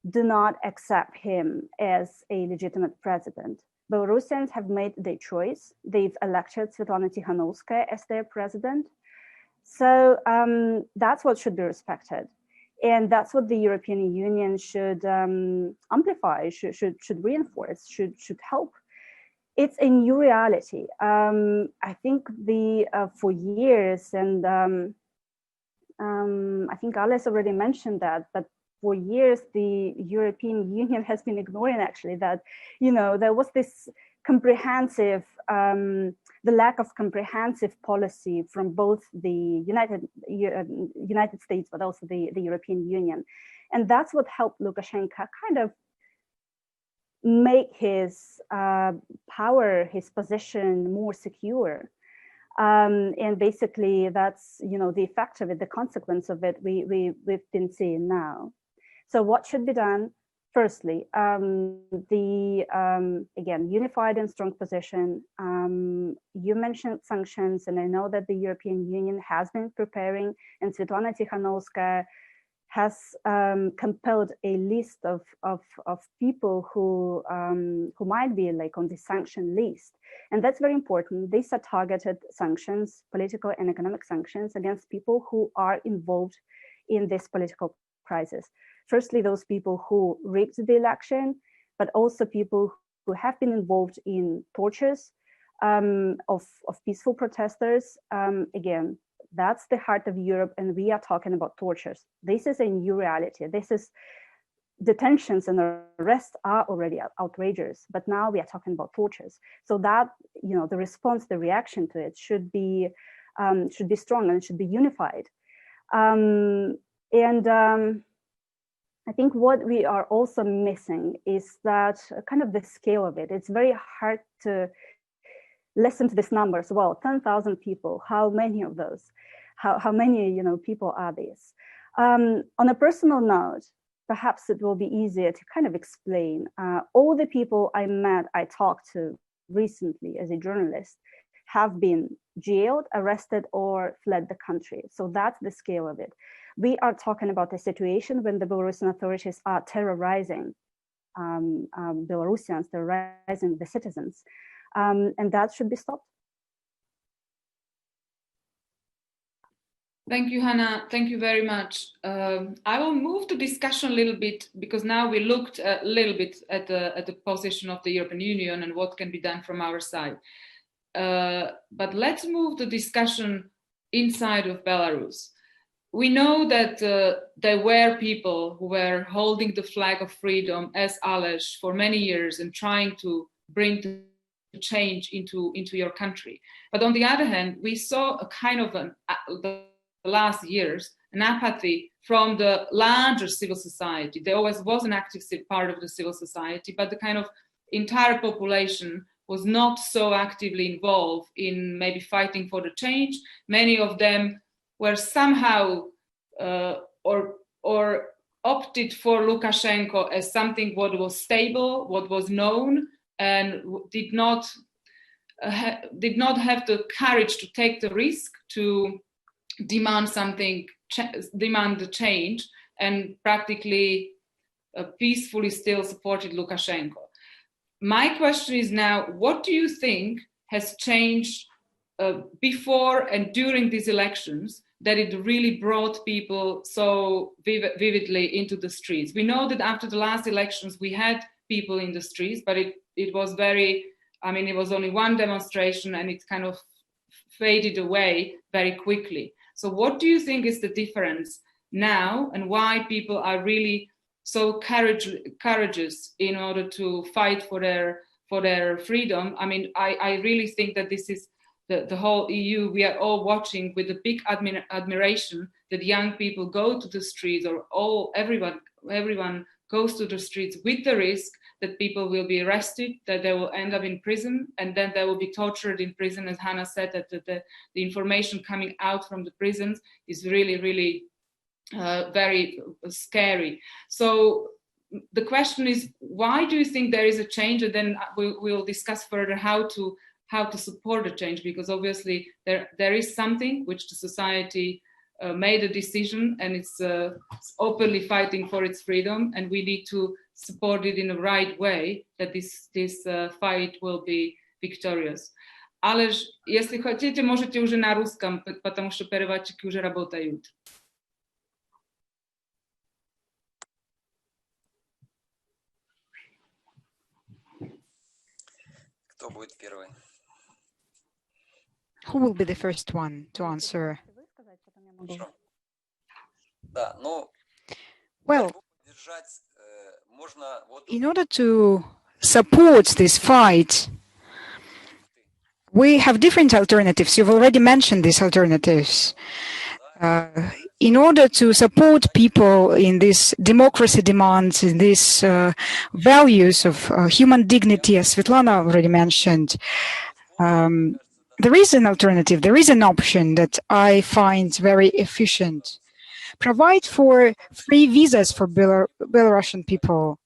do not accept him as a legitimate president. Belarusians have made their choice. They've elected Svetlana Tikhanovskaya as their president. So that's what should be respected. And that's what the European Union should amplify, should reinforce, should help. It's a new reality. I think for years, and I think Alice already mentioned that, but for years, the European Union has been ignoring actually that, there was this comprehensive, the lack of comprehensive policy from both the United States, but also the European Union. And that's what helped Lukashenko kind of make his power, his position more secure. And basically that's, the effect of it, the consequence of it, we've been seeing now. So what should be done? Firstly, again, unified and strong position. You mentioned sanctions, and I know that the European Union has been preparing, and Svetlana Tikhanovskaya has compiled a list of people who might be like on the sanction list. And that's very important. These are targeted sanctions, political and economic sanctions against people who are involved in this political crisis. Firstly, those people who rigged the election, but also people who have been involved in tortures of peaceful protesters. Again, that's the heart of Europe, and we are talking about tortures. This is a new reality. Detentions and arrests are already outrageous, but now we are talking about tortures. So that, the response, the reaction to it should be strong, and it should be unified. I think what we are also missing is that kind of the scale of it. It's very hard to listen to this number as well. 10,000 people. How many of those? How many people are these? On a personal note, perhaps it will be easier to kind of explain. All the people I talked to recently as a journalist have been jailed, arrested, or fled the country. So that's the scale of it. We are talking about a situation when the Belarusian authorities are terrorizing Belarusians, terrorizing the citizens. and that should be stopped. Thank you, Hannah. Thank you very much. I will move the discussion a little bit because now we looked a little bit at the position of the European Union and what can be done from our side. But let's move the discussion inside of Belarus. We know that there were people who were holding the flag of freedom as Ales for many years and trying to bring the change into your country. But on the other hand, we saw a kind of the last years an apathy from the larger civil society. There always was an active part of the civil society, but the kind of entire population was not so actively involved in maybe fighting for the change. Many of them were somehow or opted for Lukashenko as something what was stable, what was known, and did not have the courage to take the risk to demand something, demand the change, and practically peacefully still supported Lukashenko. My question is now, what do you think has changed before and during these elections that it really brought people so vividly into the streets? We know that after the last elections, we had people in the streets, but it was very, I mean, it was only one demonstration and it kind of faded away very quickly. So what do you think is the difference now and why people are really so courageous in order to fight for their freedom? I mean, I really think that this is the whole EU. We are all watching with a big admiration that young people go to the streets, or everyone goes to the streets with the risk that people will be arrested, that they will end up in prison, and then they will be tortured in prison. As Hannah said, that the information coming out from the prisons is really, really very scary. So the question is, why do you think there is a change? And then we'll discuss further how to support the change, because obviously there is something which the society made a decision and it's openly fighting for its freedom, and we need to support it in the right way, that this fight will be victorious. Ależ если хотите, можете уже на русском, потому что переводчики уже работают. Кто будет первый? Who will be the first one to answer? Да, ну, well, in order to support this fight, we have different alternatives. You've already mentioned these alternatives. In order to support people in these democracy demands, in these values of human dignity, as Svetlana already mentioned, there is an alternative, there is an option that I find very efficient. Provide for free visas for Belarusian people.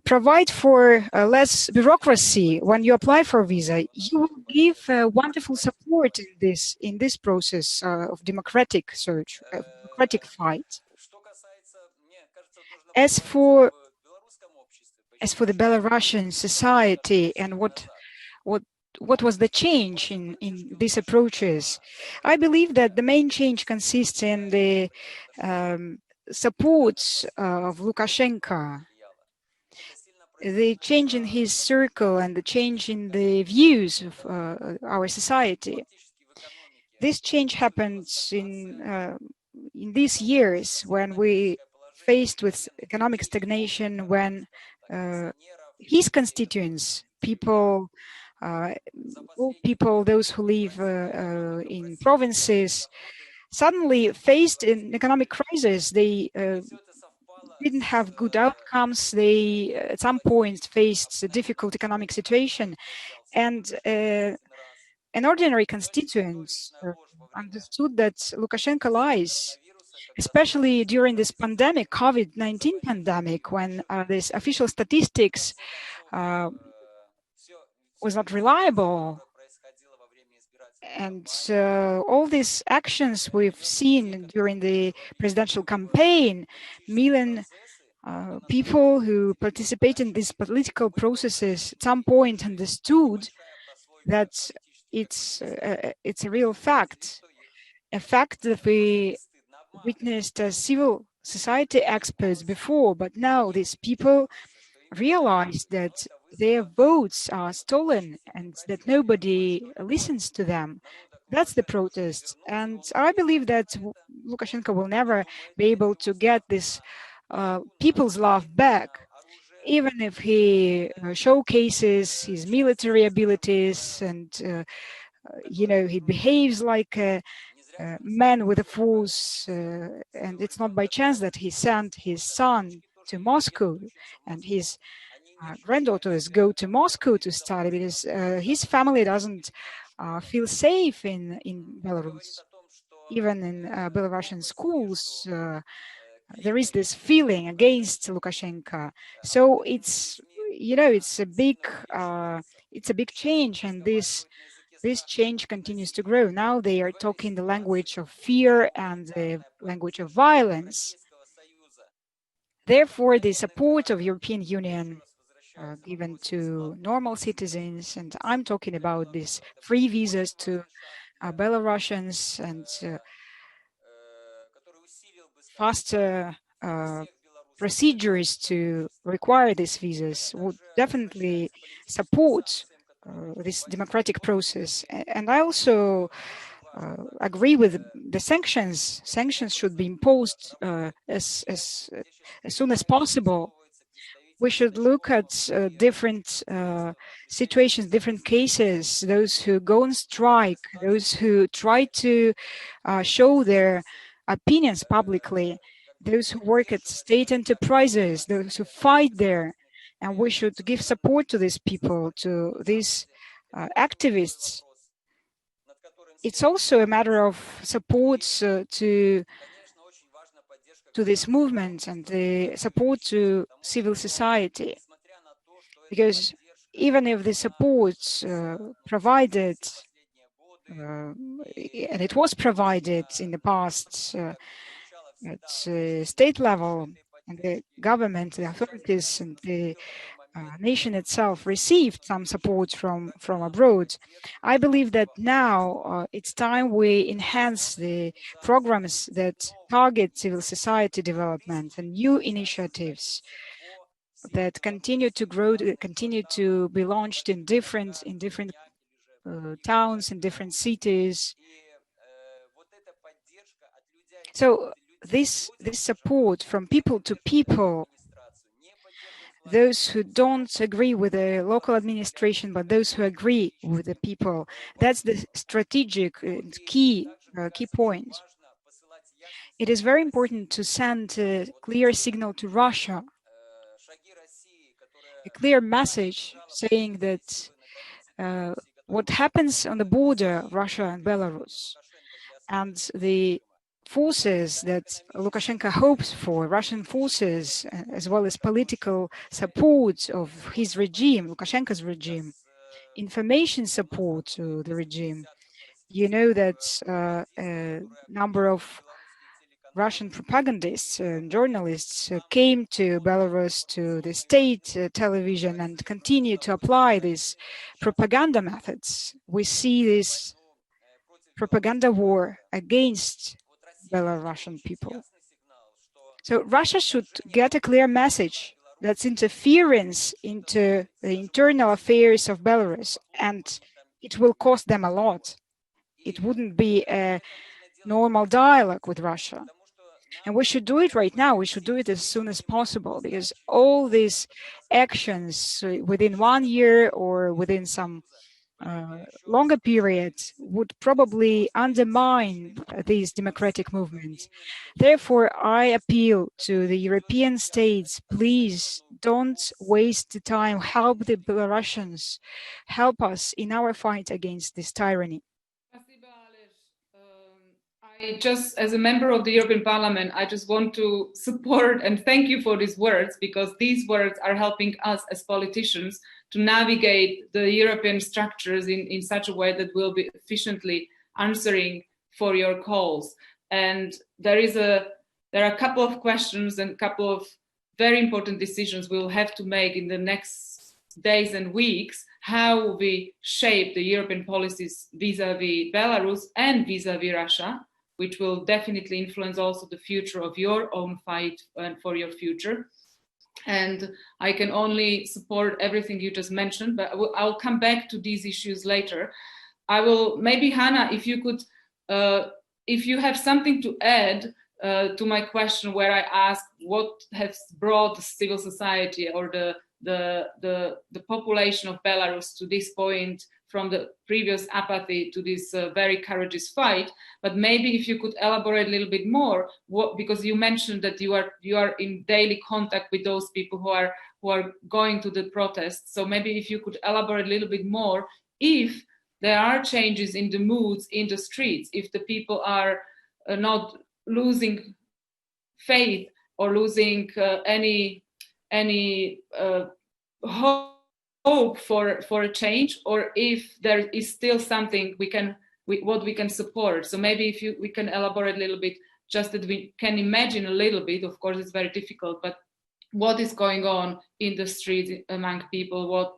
Provide for less bureaucracy. When you apply for a visa, you will give wonderful support in this process of democratic search, democratic fight. As for the Belarusian society and what was the change in these approaches, I believe that the main change consists in the support of Lukashenko, the change in his circle and the change in the views of our society. This change happens in these years when we faced with economic stagnation, when his constituents, people, all people, those who live in provinces, suddenly faced an economic crisis. They didn't have good outcomes. They, at some point, faced a difficult economic situation. And an ordinary constituent understood that Lukashenko lies, especially during this pandemic, COVID-19 pandemic, when this official statistics was not reliable. And all these actions we've seen during the presidential campaign, million people who participate in these political processes at some point understood that it's a real fact, a fact that we witnessed as civil society experts before, but now these people realize that their votes are stolen and that nobody listens to them. That's the protest. And I believe that Lukashenko will never be able to get this people's love back, even if he showcases his military abilities and, he behaves like a man with a force. And it's not by chance that he sent his son to Moscow and his granddaughters go to Moscow to study, because his family doesn't feel safe in Belarus. Even in Belarusian schools, there is this feeling against Lukashenko. So it's it's a big change, and this change continues to grow. Now they are talking the language of fear and the language of violence. Therefore, the support of European Union given to normal citizens, and I'm talking about these free visas to Belarusians and faster procedures to require these visas would definitely support this democratic process. And I also agree with the sanctions. Sanctions should be imposed as soon as possible. We should look at different situations, different cases, those who go on strike, those who try to show their opinions publicly, those who work at state enterprises, those who fight there. And we should give support to these people, to these activists. It's also a matter of support to this movement and the support to civil society, because even if the support provided, and it was provided in the past at state level, and the government, the authorities, and the nation itself received some support from abroad, I believe that now it's time we enhance the programs that target civil society development and new initiatives that continue to grow, continue to be launched in different towns, in different cities. So this support from people to people, those who don't agree with the local administration, but those who agree with the people, that's the strategic and key point. It is very important to send a clear signal to Russia, a clear message saying that what happens on the border, Russia and Belarus, and the forces that Lukashenko hopes for, Russian forces, as well as political support of his regime, Lukashenko's regime, information support to the regime. You know that a number of Russian propagandists and journalists came to Belarus, to the state television, and continue to apply these propaganda methods. We see this propaganda war against Belarusian people. So Russia should get a clear message that's interference into the internal affairs of Belarus, and it will cost them a lot. It wouldn't be a normal dialogue with Russia. And we should do it right now. We should do it as soon as possible, because all these actions within 1 year or within some longer period would probably undermine these democratic movements. Therefore, I appeal to the European states, please don't waste the time. Help the Belarusians. Help us in our fight against this tyranny. As a member of the European Parliament, I just want to support and thank you for these words, because these words are helping us as politicians to navigate the European structures in such a way that we'll be efficiently answering for your calls. And there are a couple of questions and a couple of very important decisions we'll have to make in the next days and weeks, how we shape the European policies vis-a-vis Belarus and vis-a-vis Russia, which will definitely influence also the future of your own fight and for your future. And I can only support everything you just mentioned, but I'll come back to these issues later. I will, maybe Hannah, if you could, if you have something to add to my question where I asked what has brought the civil society or the population of Belarus to this point from the previous apathy to this very courageous fight, but maybe if you could elaborate a little bit more, because you mentioned that you are in daily contact with those people who are going to the protests. So maybe if you could elaborate a little bit more, if there are changes in the moods in the streets, if the people are not losing faith or losing any hope for a change, or if there is still something what we can support. So maybe if we can elaborate a little bit, just that we can imagine a little bit. Of course, it's very difficult, but what is going on in the streets among people?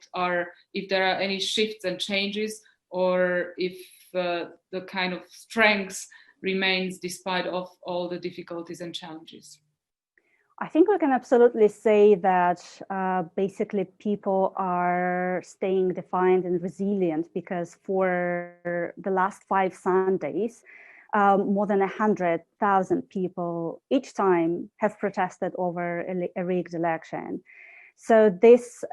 If there are any shifts and changes, or if the kind of strength remains despite of all the difficulties and challenges. I think we can absolutely say that basically people are staying defiant and resilient, because for the last 5 Sundays, more than 100,000 people each time have protested over a rigged election. So this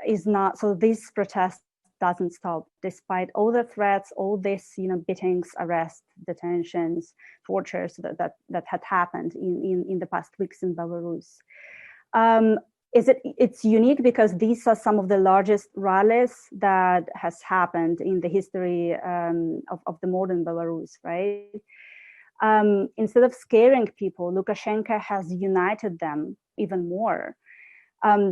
protest doesn't stop despite all the threats, all this, beatings, arrests, detentions, tortures that had happened in the past weeks in Belarus. It's unique because these are some of the largest rallies that has happened in the history of the modern Belarus, right? Instead of scaring people, Lukashenko has united them even more.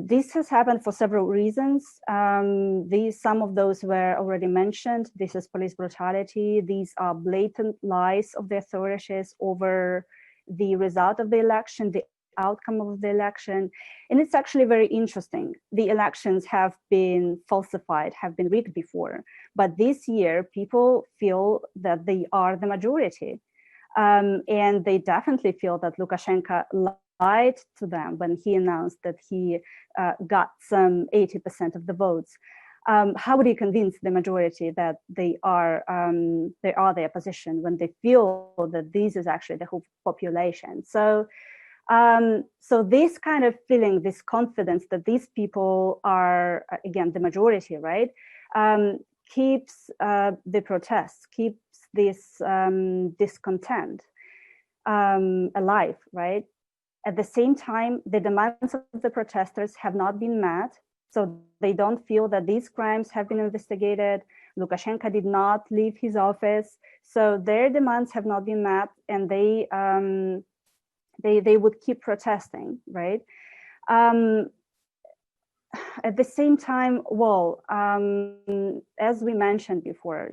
This has happened for several reasons. Some of those were already mentioned. This is police brutality. These are blatant lies of the authorities over the result of the election, the outcome of the election. And it's actually very interesting. The elections have been falsified, have been rigged before, but this year people feel that they are the majority. And they definitely feel that Lukashenko lied to them when he announced that he got some 80% of the votes. How would he convince the majority that they are the opposition when they feel that this is actually the whole population? So this kind of feeling, this confidence that these people are, again, the majority, right, keeps the protests, keeps this discontent alive, right? At the same time, the demands of the protesters have not been met, so they don't feel that these crimes have been investigated. Lukashenko did not leave his office, so their demands have not been met, and they would keep protesting, right? At the same time, as we mentioned before,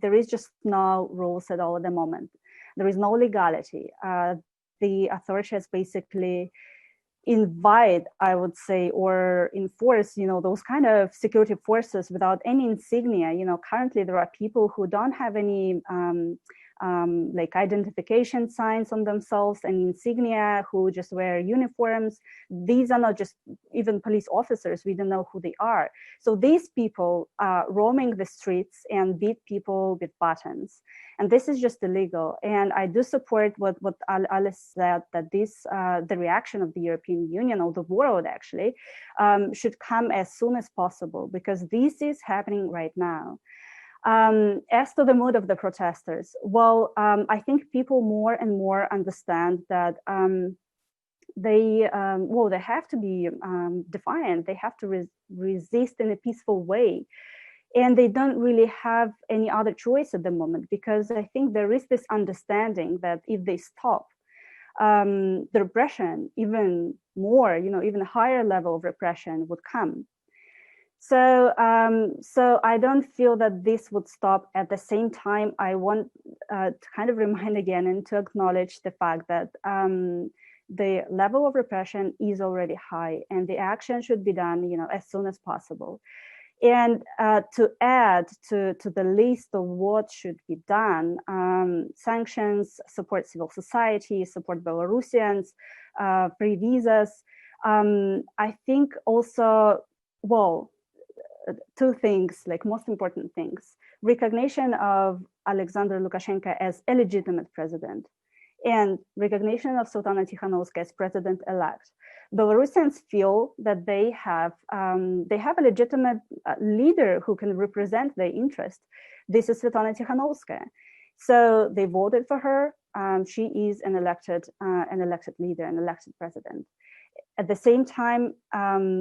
there is just no rules at all at the moment. There is no legality. The authorities basically invite, I would say, or enforce, those kind of security forces without any insignia. Currently there are people who don't have any like identification signs on themselves and insignia, who just wear uniforms. These are not just even police officers. We don't know who they are. So these people are roaming the streets and beat people with batons. And this is just illegal. And I do support what Alice said, that this, the reaction of the European Union, or the world actually, should come as soon as possible, because this is happening right now. As to the mood of the protesters, I think people more and more understand that they have to be defiant. They have to resist in a peaceful way. And they don't really have any other choice at the moment, because I think there is this understanding that if they stop, the repression, even more, even a higher level of repression would come. So I don't feel that this would stop. At the same time, I want to kind of remind again and to acknowledge the fact that the level of repression is already high, and the action should be done, as soon as possible. And to add to the list of what should be done, sanctions, support civil society, support Belarusians, free visas. I think also, well, two things, like most important things: recognition of Aleksandr Lukashenko as a legitimate president, and recognition of Svetlana Tikhanovskaya as president-elect. Belarusians feel that they have a legitimate leader who can represent their interest. This is Svetlana Tikhanovskaya. So they voted for her. She is an elected leader, an elected president. At the same time,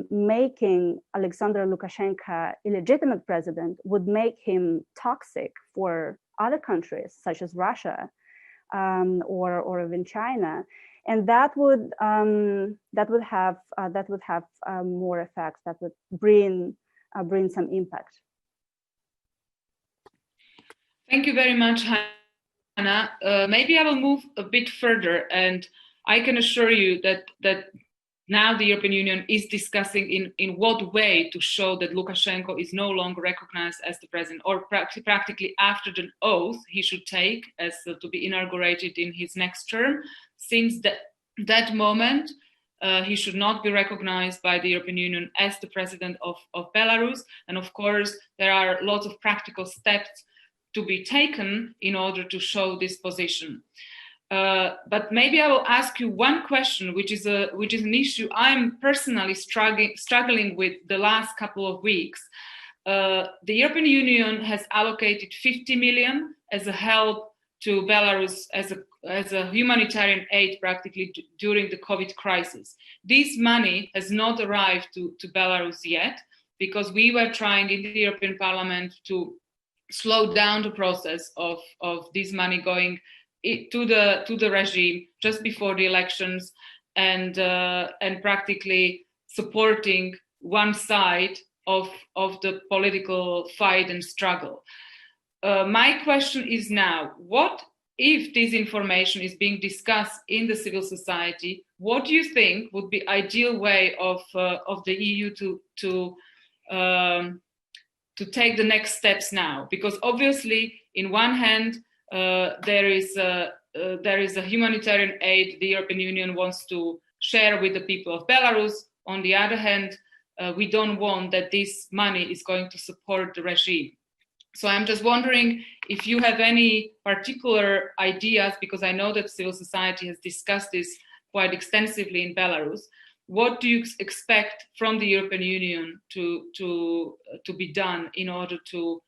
making Aleksandr Lukashenko illegitimate president would make him toxic for other countries, such as Russia, or even China, and that would have more effects. That would bring some impact. Thank you very much, Hannah. Maybe I will move a bit further, and I can assure you that now the European Union is discussing in what way to show that Lukashenko is no longer recognized as the president, or practically after the oath he should take as to be inaugurated in his next term. Since that moment, he should not be recognized by the European Union as the president of Belarus. And of course, there are lots of practical steps to be taken in order to show this position. But maybe I will ask you one question, which is an issue I'm personally struggling with the last couple of weeks. The European Union has allocated 50 million as a help to Belarus as a humanitarian aid practically during the COVID crisis. This money has not arrived to Belarus yet, because we were trying in the European Parliament to slow down the process of this money going to the regime just before the elections, and practically supporting one side of the political fight and struggle. My question is now, what if this information is being discussed in the civil society? What do you think would be ideal way of the EU to take the next steps now? Because obviously, in one hand, there is a humanitarian aid the European Union wants to share with the people of Belarus. On the other hand, we don't want that this money is going to support the regime. So I'm just wondering if you have any particular ideas, because I know that civil society has discussed this quite extensively in Belarus. What do you expect from the European Union to be done in order to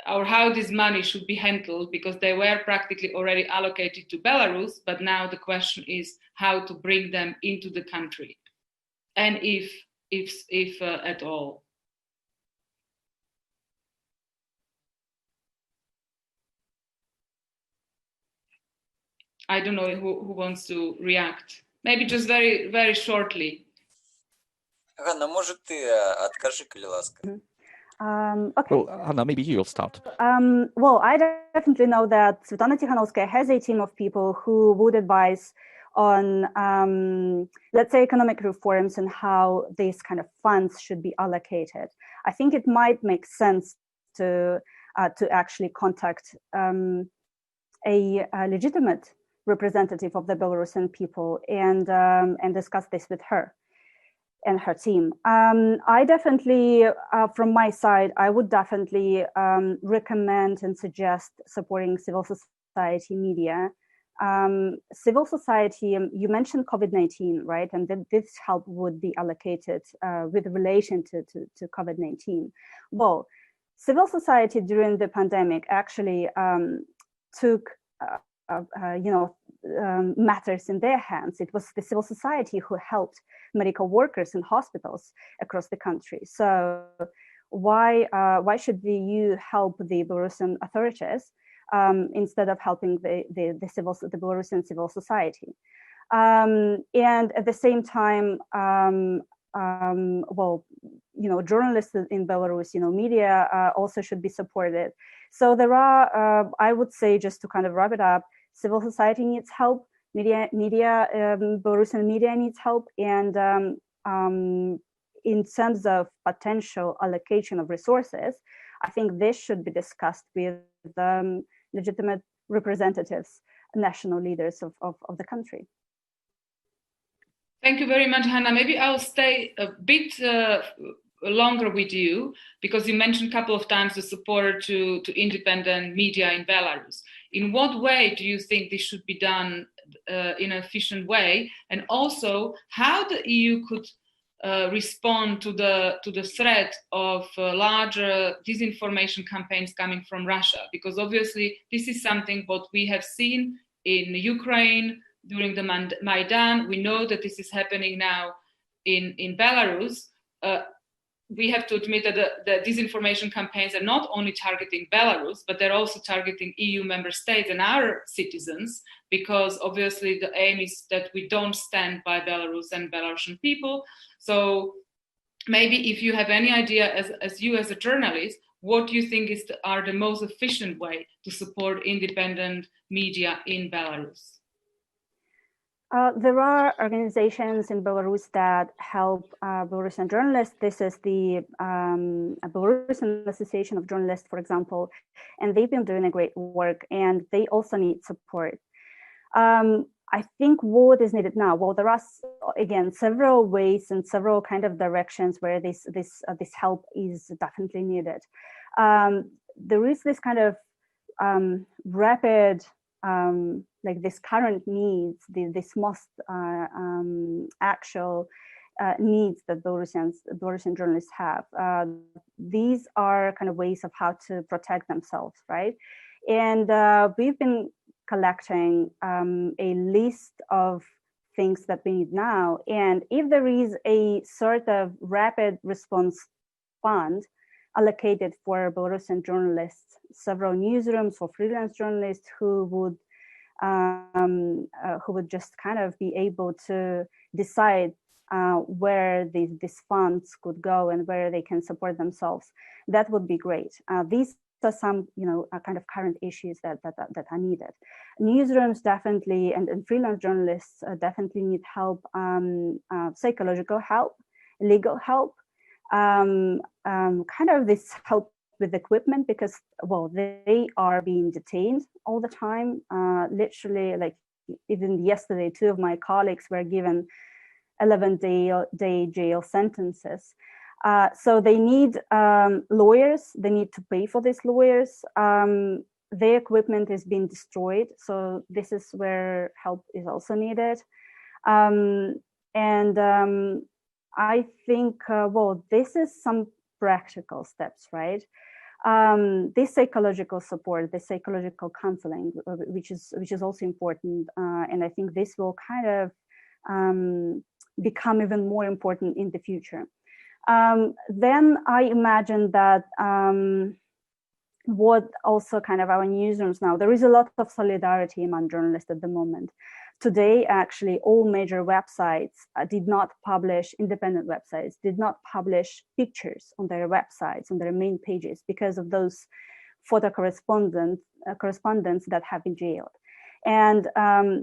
or how this money should be handled, because they were practically already allocated to Belarus, but now the question is how to bring them into the country, and if at all. I don't know who wants to react. Maybe just very, very shortly. Ганна, может, ты откажи, коли ласка. Okay. Well, Anna, maybe you'll start. Well, I definitely know that Svetlana Tikhanovskaya has a team of people who would advise on, let's say, economic reforms and how these kind of funds should be allocated. I think it might make sense to actually contact a legitimate representative of the Belarusian people and discuss this with her and her team. I definitely, from my side, I would definitely recommend and suggest supporting civil society media. Civil society, you mentioned COVID-19, right? And then this help would be allocated with relation to COVID-19. Well, civil society during the pandemic actually took matters in their hands. It was the civil society who helped medical workers in hospitals across the country. So why should the EU help the Belarusian authorities instead of helping the Belarusian civil society? And at the same time, journalists in Belarus, media also should be supported. So there are, I would say, just to kind of wrap it up, civil society needs help, Belarusian media needs help, and in terms of potential allocation of resources, I think this should be discussed with legitimate representatives, national leaders of the country. Thank you very much, Hannah. Maybe I'll stay a bit longer with you, because you mentioned a couple of times the support to independent media in Belarus. In what way do you think this should be done in an efficient way? And also, how the EU could respond to the threat of larger disinformation campaigns coming from Russia? Because obviously this is something what we have seen in Ukraine during the Maidan. We know that this is happening now in Belarus. We have to admit that the disinformation campaigns are not only targeting Belarus, but they're also targeting EU member states and our citizens, because obviously the aim is that we don't stand by Belarus and Belarusian people. So maybe if you have any idea as you as a journalist, what do you think are the most efficient way to support independent media in Belarus? There are organizations in Belarus that help Belarusian journalists. This is the Belarusian Association of Journalists, for example, and they've been doing a great work, and they also need support. I think what is needed now, well, there are, again, several ways and several kind of directions where this help is definitely needed. There is this kind of rapid, like this current needs, this most actual needs that Belarusian journalists have. These are kind of ways of how to protect themselves, right? And we've been collecting a list of things that we need now. And if there is a sort of rapid response fund allocated for Belarusian journalists, several newsrooms for freelance journalists who would just kind of be able to decide where these funds could go and where they can support themselves, that would be great. These are some, kind of current issues that are needed. Newsrooms definitely, and freelance journalists definitely need help, psychological help, legal help, kind of this help with equipment, because, well, they are being detained all the time. Literally, like even yesterday, 2 of my colleagues were given 11-day jail sentences. So they need lawyers. They need to pay for these lawyers. Their equipment is being destroyed. So this is where help is also needed. I think, well, this is some practical steps, right? This psychological support, this psychological counseling, which is also important, and I think this will kind of become even more important in the future. Then I imagine that what also kind of our newsrooms now, there is a lot of solidarity among journalists at the moment. Today, actually, all major websites did not publish, independent websites did not publish pictures on their websites, on their main pages, because of those photo correspondents that have been jailed. And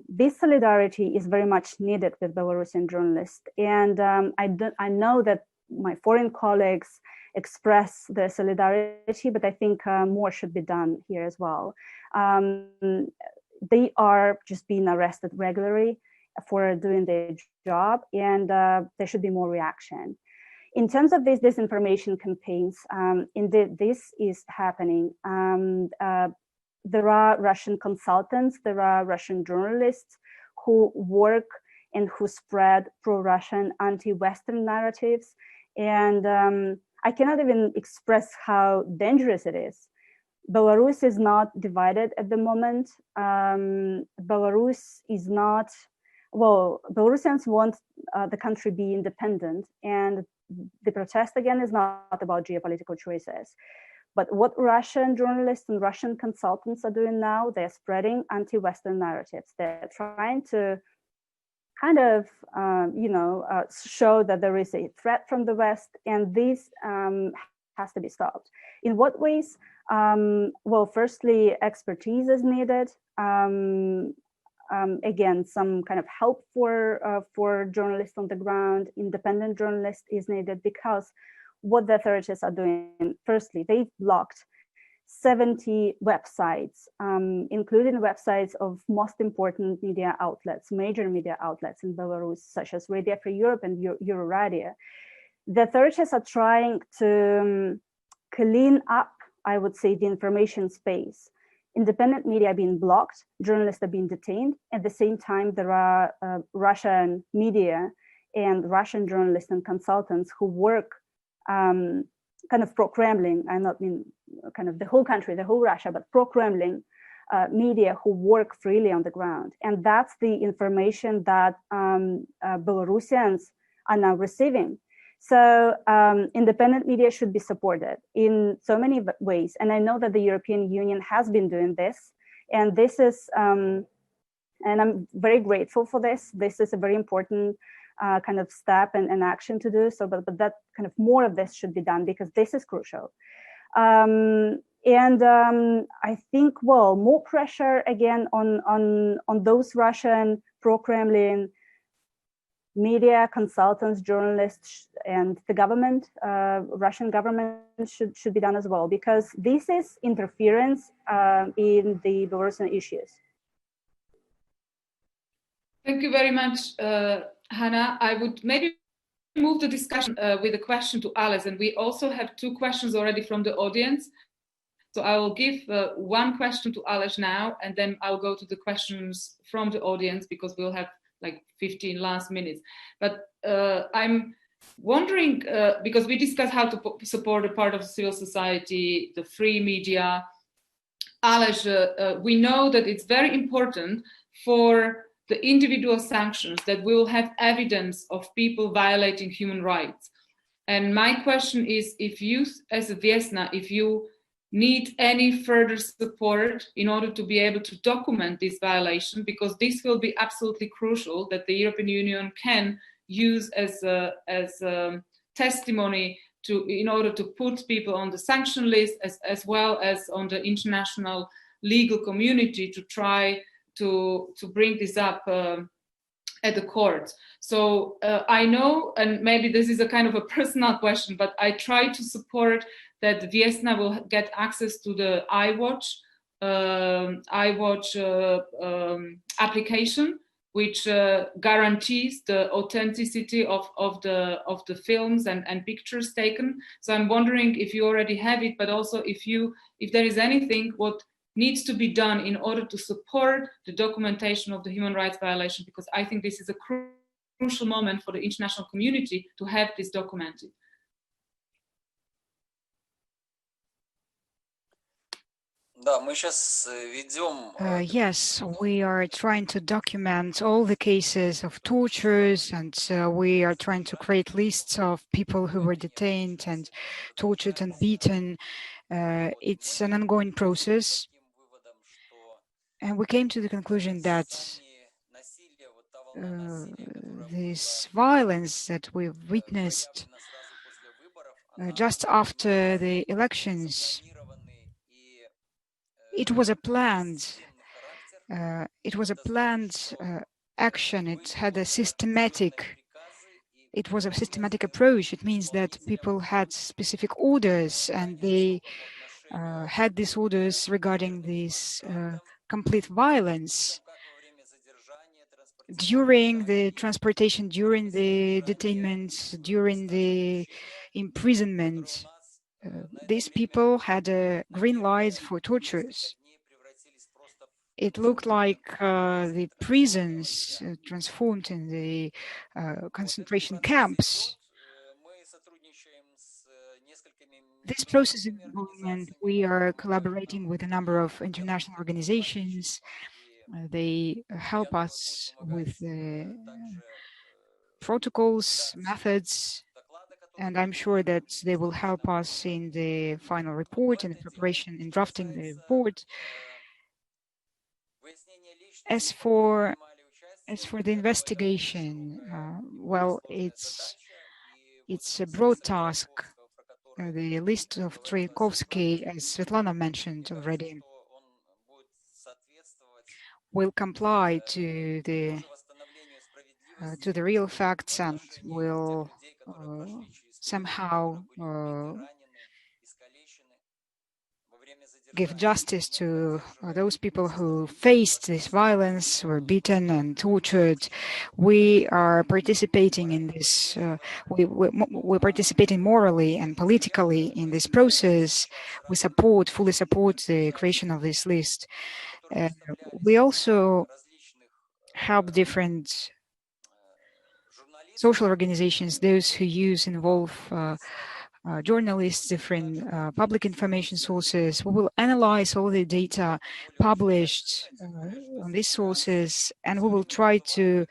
this solidarity is very much needed with Belarusian journalists. And I know that my foreign colleagues express their solidarity, but I think more should be done here as well. They are just being arrested regularly for doing their job, and there should be more reaction. In terms of these disinformation campaigns, indeed, this is happening. There are Russian consultants, there are Russian journalists who work and who spread pro-Russian, anti-Western narratives. And I cannot even express how dangerous it is. Belarus is not divided at the moment. Belarus is not, well, Belarusians want the country be independent, and the protest again is not about geopolitical choices. But what Russian journalists and Russian consultants are doing now, they're spreading anti-Western narratives. They're trying to kind of, show that there is a threat from the West, and this has to be stopped. In what ways? Well, firstly, expertise is needed. again, some kind of help for journalists on the ground. Independent journalists is needed, because what the authorities are doing, firstly, they've blocked 70 websites, including websites of most important media outlets, major media outlets in Belarus, such as Radio Free Europe and Euradio. The authorities are trying to clean up, I would say, the information space. Independent media are being blocked, journalists are being detained. At the same time, there are Russian media and Russian journalists and consultants who work kind of pro-Kremlin, I not mean kind of the whole country, the whole Russia, but pro-Kremlin media who work freely on the ground. And that's the information that Belarusians are now receiving. So independent media should be supported in so many ways. And I know that the European Union has been doing this. And this is, and I'm very grateful for this. This is a very important kind of step and action to do. So, but that kind of more of this should be done, because this is crucial. I think, well, more pressure again on those Russian pro-Kremlin media, consultants, journalists, and the government, Russian government should be done as well, because this is interference in the Belarusian issues. Thank you very much, Hannah. I would maybe move the discussion with a question to Alice, and we also have 2 questions already from the audience. So I will give 1 question to Alice now, and then I'll go to the questions from the audience, because we'll have like 15 last minutes. But I'm wondering, because we discussed how to support a part of civil society, the free media. Alice, we know that it's very important for the individual sanctions that we will have evidence of people violating human rights. And my question is, if you, as a Viesna, if you need any further support in order to be able to document this violation, because this will be absolutely crucial, that the European Union can use as a testimony in order to put people on the sanction list, as well as on the international legal community, to try to bring this up at the court. So I know, and maybe this is a kind of a personal question, but I try to support that Viesna will get access to the iWatch application, which guarantees the authenticity of the films and pictures taken. So I'm wondering if you already have it, but also if there is anything what needs to be done in order to support the documentation of the human rights violation, because I think this is a crucial moment for the international community to have this documented. Yes, we are trying to document all the cases of tortures, and we are trying to create lists of people who were detained and tortured and beaten. It's an ongoing process. And we came to the conclusion that this violence that we've witnessed just after the elections, it was a planned action. It was a systematic approach. It means that people had specific orders, and they had these orders regarding this complete violence during the transportation, during the detainment, during the imprisonment. These people had a green light for tortures. It looked like the prisons transformed in the concentration camps. This process is ongoing, and we are collaborating with a number of international organizations. They help us with the protocols, methods, and I'm sure that they will help us in the final report and the preparation in drafting the report. As for the investigation, well, it's a broad task. The list of Tchaikovsky, as Svetlana mentioned already, will comply to the real facts and will somehow give justice to those people who faced this violence, were beaten and tortured. We are participating in this, we're participating morally and politically in this process. We fully support the creation of this list. We also help different social organizations, those who involve journalists, different public information sources. We will analyze all the data published on these sources, and we will try to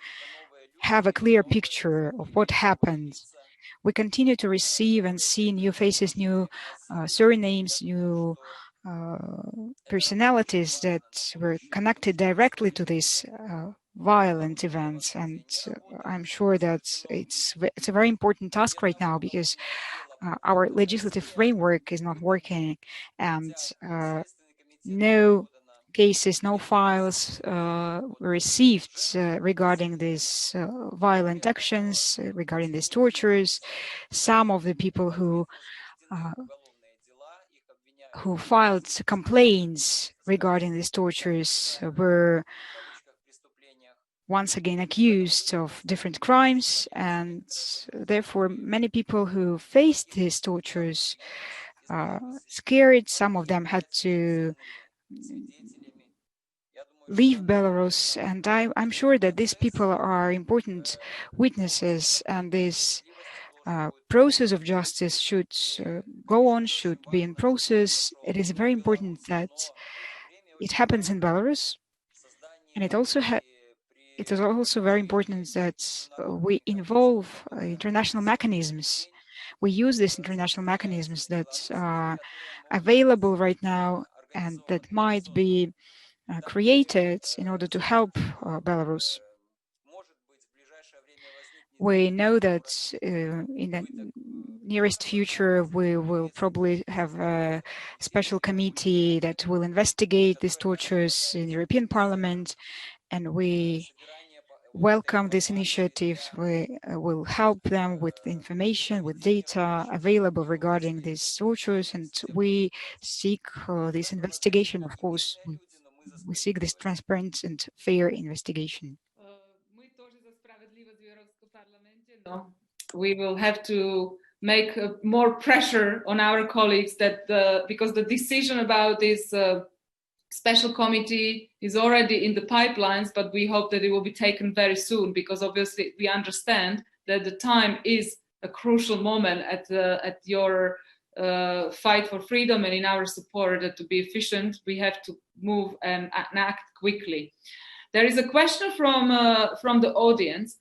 have a clear picture of what happened. We continue to receive and see new faces, new surnames, new personalities that were connected directly to these violent events, and I'm sure that it's a very important task right now, because our legislative framework is not working, and no cases, no files were received regarding these violent actions, regarding these tortures. Some of the people who filed complaints regarding these tortures were once again accused of different crimes, and therefore many people who faced these tortures scared. Some of them had to leave Belarus, and I'm sure that these people are important witnesses, and this process of justice should go on, should be in process. It is very important that it happens in Belarus, and it is also very important that we involve international mechanisms. We use these international mechanisms that are available right now and that might be created in order to help Belarus. We know that in the nearest future, we will probably have a special committee that will investigate these tortures in the European Parliament, and we welcome this initiative. We will help them with information, with data available regarding these tortures, and we seek this investigation. Of course, we seek this transparent and fair investigation. We will have to make more pressure on our colleagues that because the decision about this special committee is already in the pipelines, but we hope that it will be taken very soon, because obviously we understand that the time is a crucial moment at your fight for freedom, and in our support that to be efficient, we have to move and act quickly. There is a question from the audience.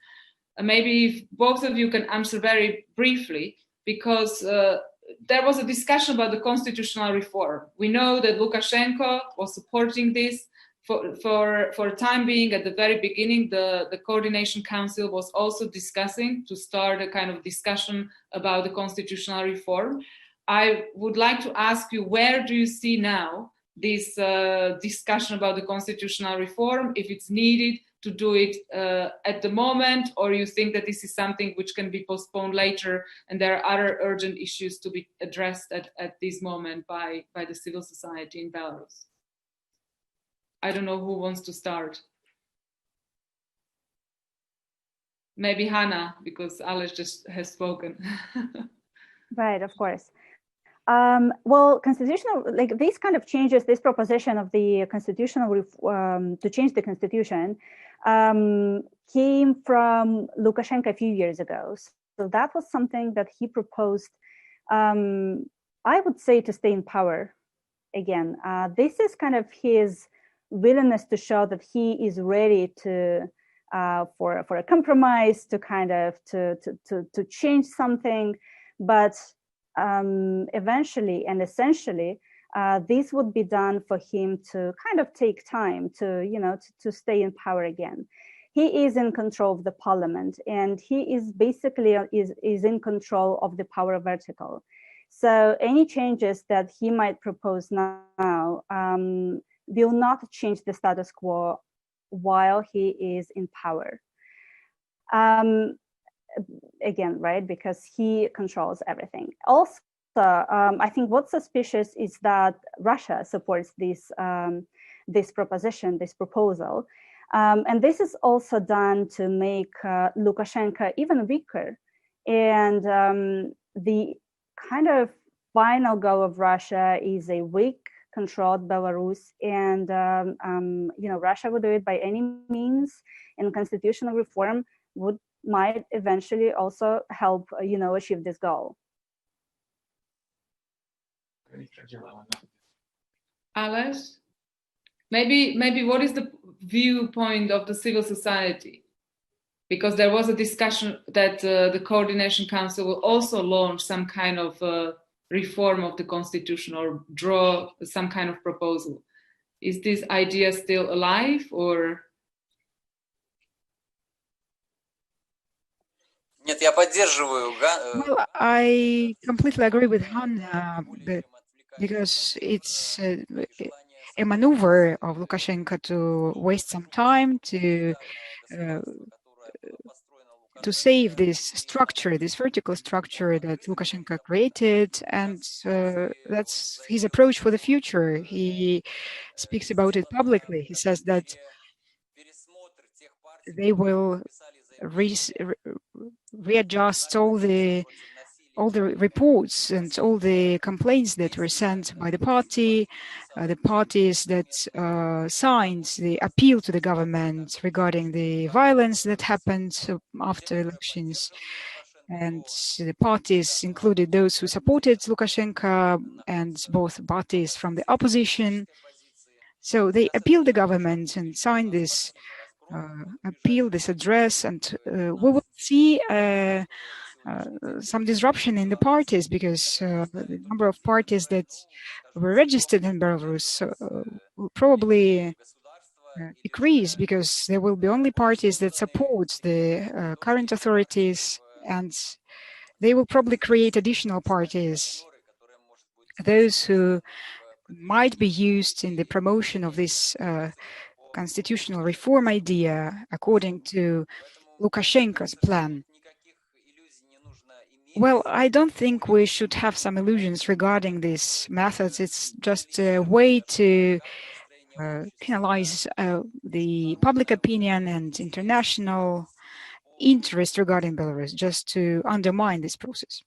Maybe if both of you can answer very briefly, because there was a discussion about the constitutional reform. We know that Lukashenko was supporting this for the time being. At the very beginning, the Coordination Council was also discussing to start a kind of discussion about the constitutional reform. I would like to ask you, where do you see now this discussion about the constitutional reform, if it's needed to do it at the moment, or you think that this is something which can be postponed later and there are other urgent issues to be addressed at this moment by the civil society in Belarus? I don't know who wants to start. Maybe Hannah, because Alex just has spoken. Right, of course. Well, constitutional, like these kind of changes, this proposition of the constitutional to change the constitution came from Lukashenko a few years ago. So that was something that he proposed, I would say, to stay in power again. This is kind of his willingness to show that he is ready to for a compromise, to kind of to change something, but eventually and essentially, this would be done for him to kind of take time to, to stay in power again. He is in control of the parliament, and he is basically is in control of the power vertical. So any changes that he might propose now will not change the status quo while he is in power. Again, right, because he controls everything. Also, I think what's suspicious is that Russia supports this proposition, this proposal. And this is also done to make Lukashenko even weaker. And the kind of final goal of Russia is a weak, controlled Belarus. And Russia would do it by any means, and constitutional reform might eventually also help achieve this goal. Alice, maybe what is the viewpoint of the civil society? Because there was a discussion that the Coordination Council will also launch some kind of reform of the constitution or draw some kind of proposal. Is this idea still alive, or? Нет, я поддерживаю. Well, I completely agree with Hanna, because it's a maneuver of Lukashenko to waste some time to save this structure, this vertical structure that Lukashenko created, and that's his approach for the future. He speaks about it publicly. He says that they will readjust all the reports and all the complaints that were sent by the parties that signed the appeal to the government regarding the violence that happened after elections. And the parties included those who supported Lukashenko and both parties from the opposition. So they appealed the government and signed this appeal, this address, and we will see some disruption in the parties, because the number of parties that were registered in Belarus will probably decrease, because there will be only parties that support the current authorities, and they will probably create additional parties, those who might be used in the promotion of this constitutional reform idea according to Lukashenko's plan. Well, I don't think we should have some illusions regarding these methods. It's just a way to penalize the public opinion and international interest regarding Belarus, just to undermine this process.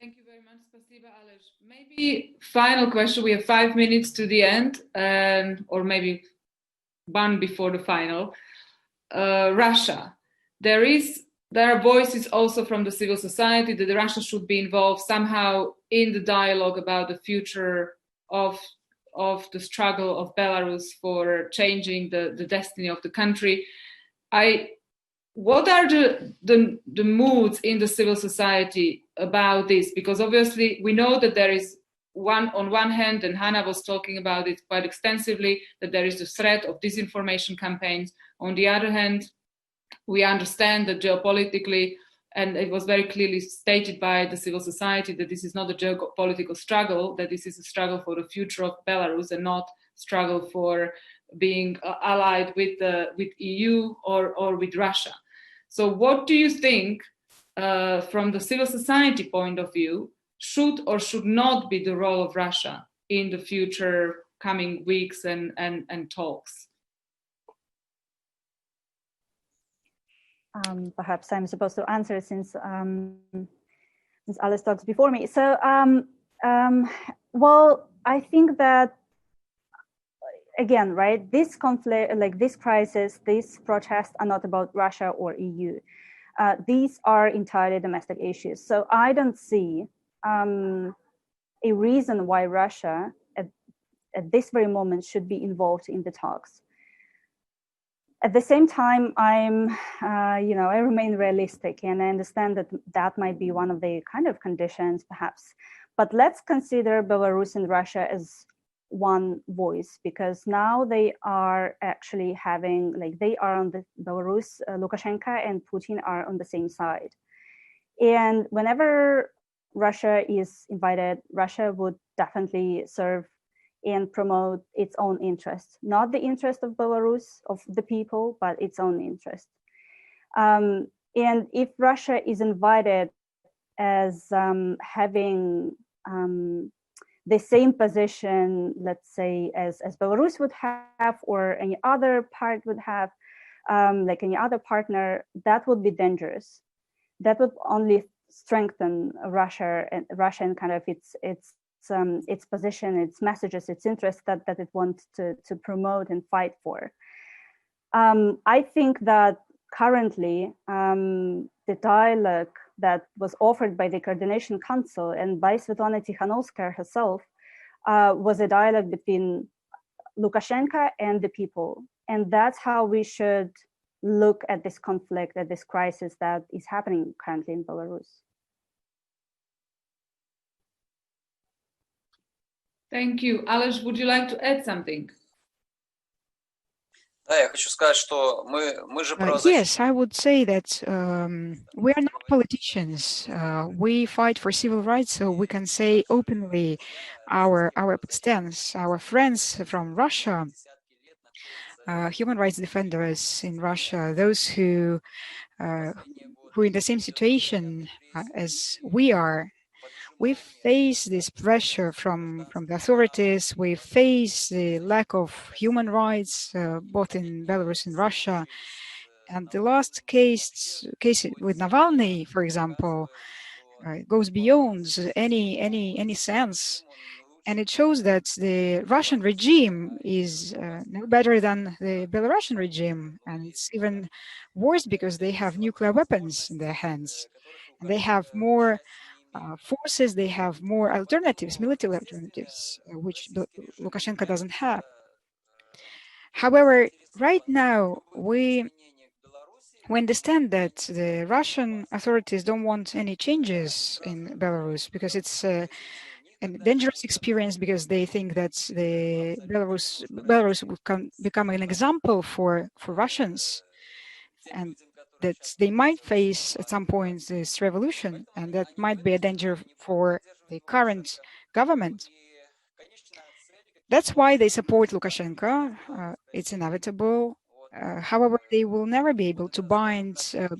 Thank you very much, Spasiba, Aleš. Maybe final question. We have 5 minutes to the end, or maybe one before the final. Russia. There are voices also from the civil society that Russia should be involved somehow in the dialogue about the future of the struggle of Belarus for changing the destiny of the country. What are the moods in the civil society about this? Because obviously we know that there is on one hand, and Hanna was talking about it quite extensively, that there is the threat of disinformation campaigns. On the other hand, we understand that geopolitically, and it was very clearly stated by the civil society, that this is not a geopolitical struggle, that this is a struggle for the future of Belarus and not struggle for being allied with EU or with Russia. So what do you think, from the civil society point of view, should or should not be the role of Russia in the future coming weeks and talks? Perhaps I'm supposed to answer since Alice talks before me. So, well, I think that, again, right, this conflict, like this crisis, these protests are not about Russia or EU. These are entirely domestic issues. So I don't see a reason why Russia at this very moment should be involved in the talks. At the same time, I remain realistic, and I understand that that might be one of the kind of conditions, perhaps. But let's consider Belarus and Russia as one voice, because now they are actually having, like, they are on the Belarus, Lukashenko and Putin are on the same side. And whenever Russia is invited, Russia would definitely serve and promote its own interests, not the interest of Belarus, of the people, but its own interest. And if Russia is invited as having the same position, let's say, as Belarus would have, or any other part would have, like any other partner, that would be dangerous. That would only strengthen Russia and kind of its position, its messages, its interests that it wants to promote and fight for. I think that currently the dialogue that was offered by the Coordination Council and by Svetlana Tikhanovskaya herself was a dialogue between Lukashenko and the people. And that's how we should look at this conflict, at this crisis that is happening currently in Belarus. Thank you. Ales, would you like to add something? Yes, I would say that we are not politicians. We fight for civil rights, so we can say openly our stance. Our friends from Russia, human rights defenders in Russia, those who in the same situation as we are, we face this pressure from the authorities. We face the lack of human rights, both in Belarus and Russia. And the last case with Navalny, for example, goes beyond any sense. And it shows that the Russian regime is no better than the Belarusian regime. And it's even worse because they have nuclear weapons in their hands. And they have more forces, they have more alternatives, military alternatives, which Lukashenko doesn't have. However, right now, we understand that the Russian authorities don't want any changes in Belarus because it's a dangerous experience, because they think that the Belarus will become an example for Russians, and that they might face at some point this revolution, and that might be a danger for the current government. That's why they support Lukashenko. It's inevitable. However, they will never be able to bind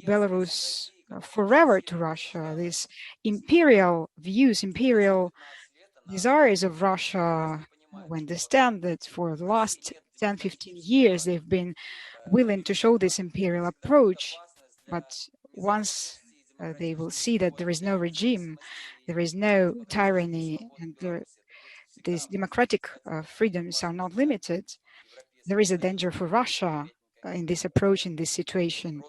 Belarus forever to Russia. These imperial views, imperial desires of Russia, we understand that for the last 10, 15 years, they've been willing to show this imperial approach. But once they will see that there is no regime, there is no tyranny, and these democratic freedoms are not limited, there is a danger for Russia in this approach, in this situation.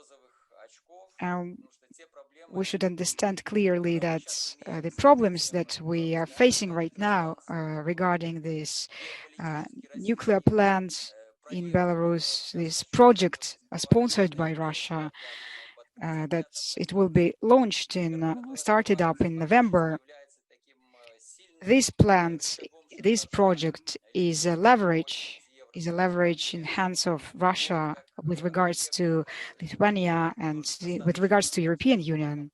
We should understand clearly that the problems that we are facing right now regarding this nuclear plant in Belarus, this project sponsored by Russia, that it will be launched started up in November. This plant, this project is a leverage in hands of Russia with regards to Lithuania and with regards to European Union.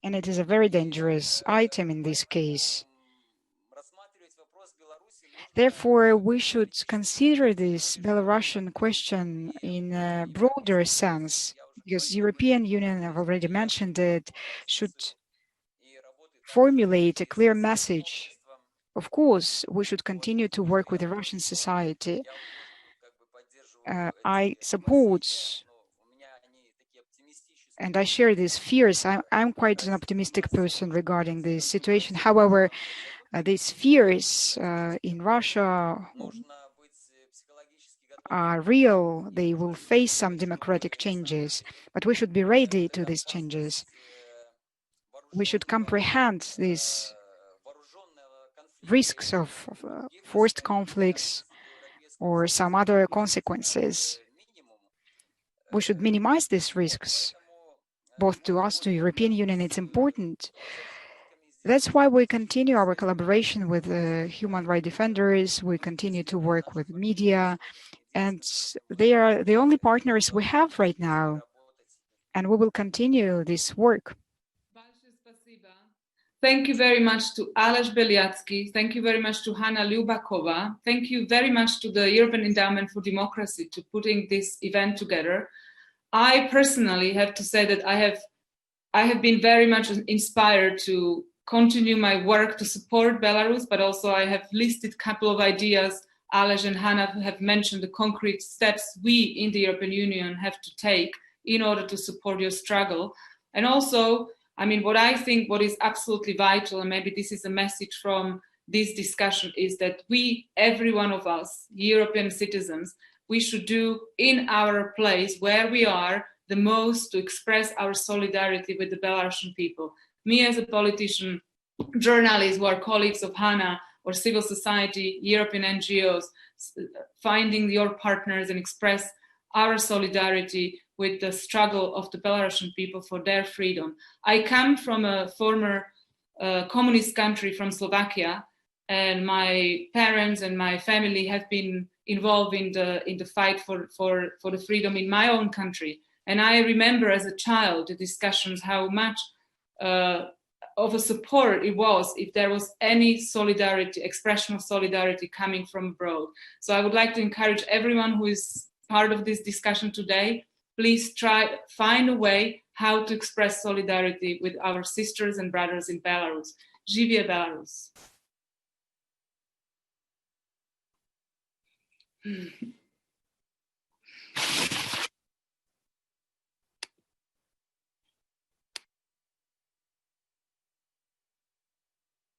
And it is a very dangerous item in this case. Therefore, we should consider this Belarusian question in a broader sense, because European Union, I've already mentioned it, should formulate a clear message. Of course, we should continue to work with the Russian society. I support and I share these fears. I'm quite an optimistic person regarding this situation. However, these fears in Russia are real. They will face some democratic changes, but we should be ready to these changes. We should comprehend these risks of forced conflicts or some other consequences. We should minimize these risks, both to us, to European Union. It's important. That's why we continue our collaboration with human rights defenders. We continue to work with media, and they are the only partners we have right now. And we will continue this work. Thank you very much to Aleś Beliacki. Thank you very much to Hanna Liubakova. Thank you very much to the European Endowment for Democracy to putting this event together. I personally have to say that I have been very much inspired to continue my work to support Belarus, but also I have listed a couple of ideas. Aleś and Hanna have mentioned the concrete steps we in the European Union have to take in order to support your struggle. And also, I mean, what I think what is absolutely vital, and maybe this is a message from this discussion, is that we, every one of us, European citizens, we should do in our place where we are the most to express our solidarity with the Belarusian people. Me as a politician, journalists who are colleagues of Hanna, or civil society, European NGOs, finding your partners and express our solidarity with the struggle of the Belarusian people for their freedom. I come from a former communist country, from Slovakia, and my parents and my family have been involved in the fight for the freedom in my own country. And I remember as a child the discussions, how much of a support it was if there was any solidarity, expression of solidarity coming from abroad. So I would like to encourage everyone who is part of this discussion today, please find a way how to express solidarity with our sisters and brothers in Belarus. Živie Belarus.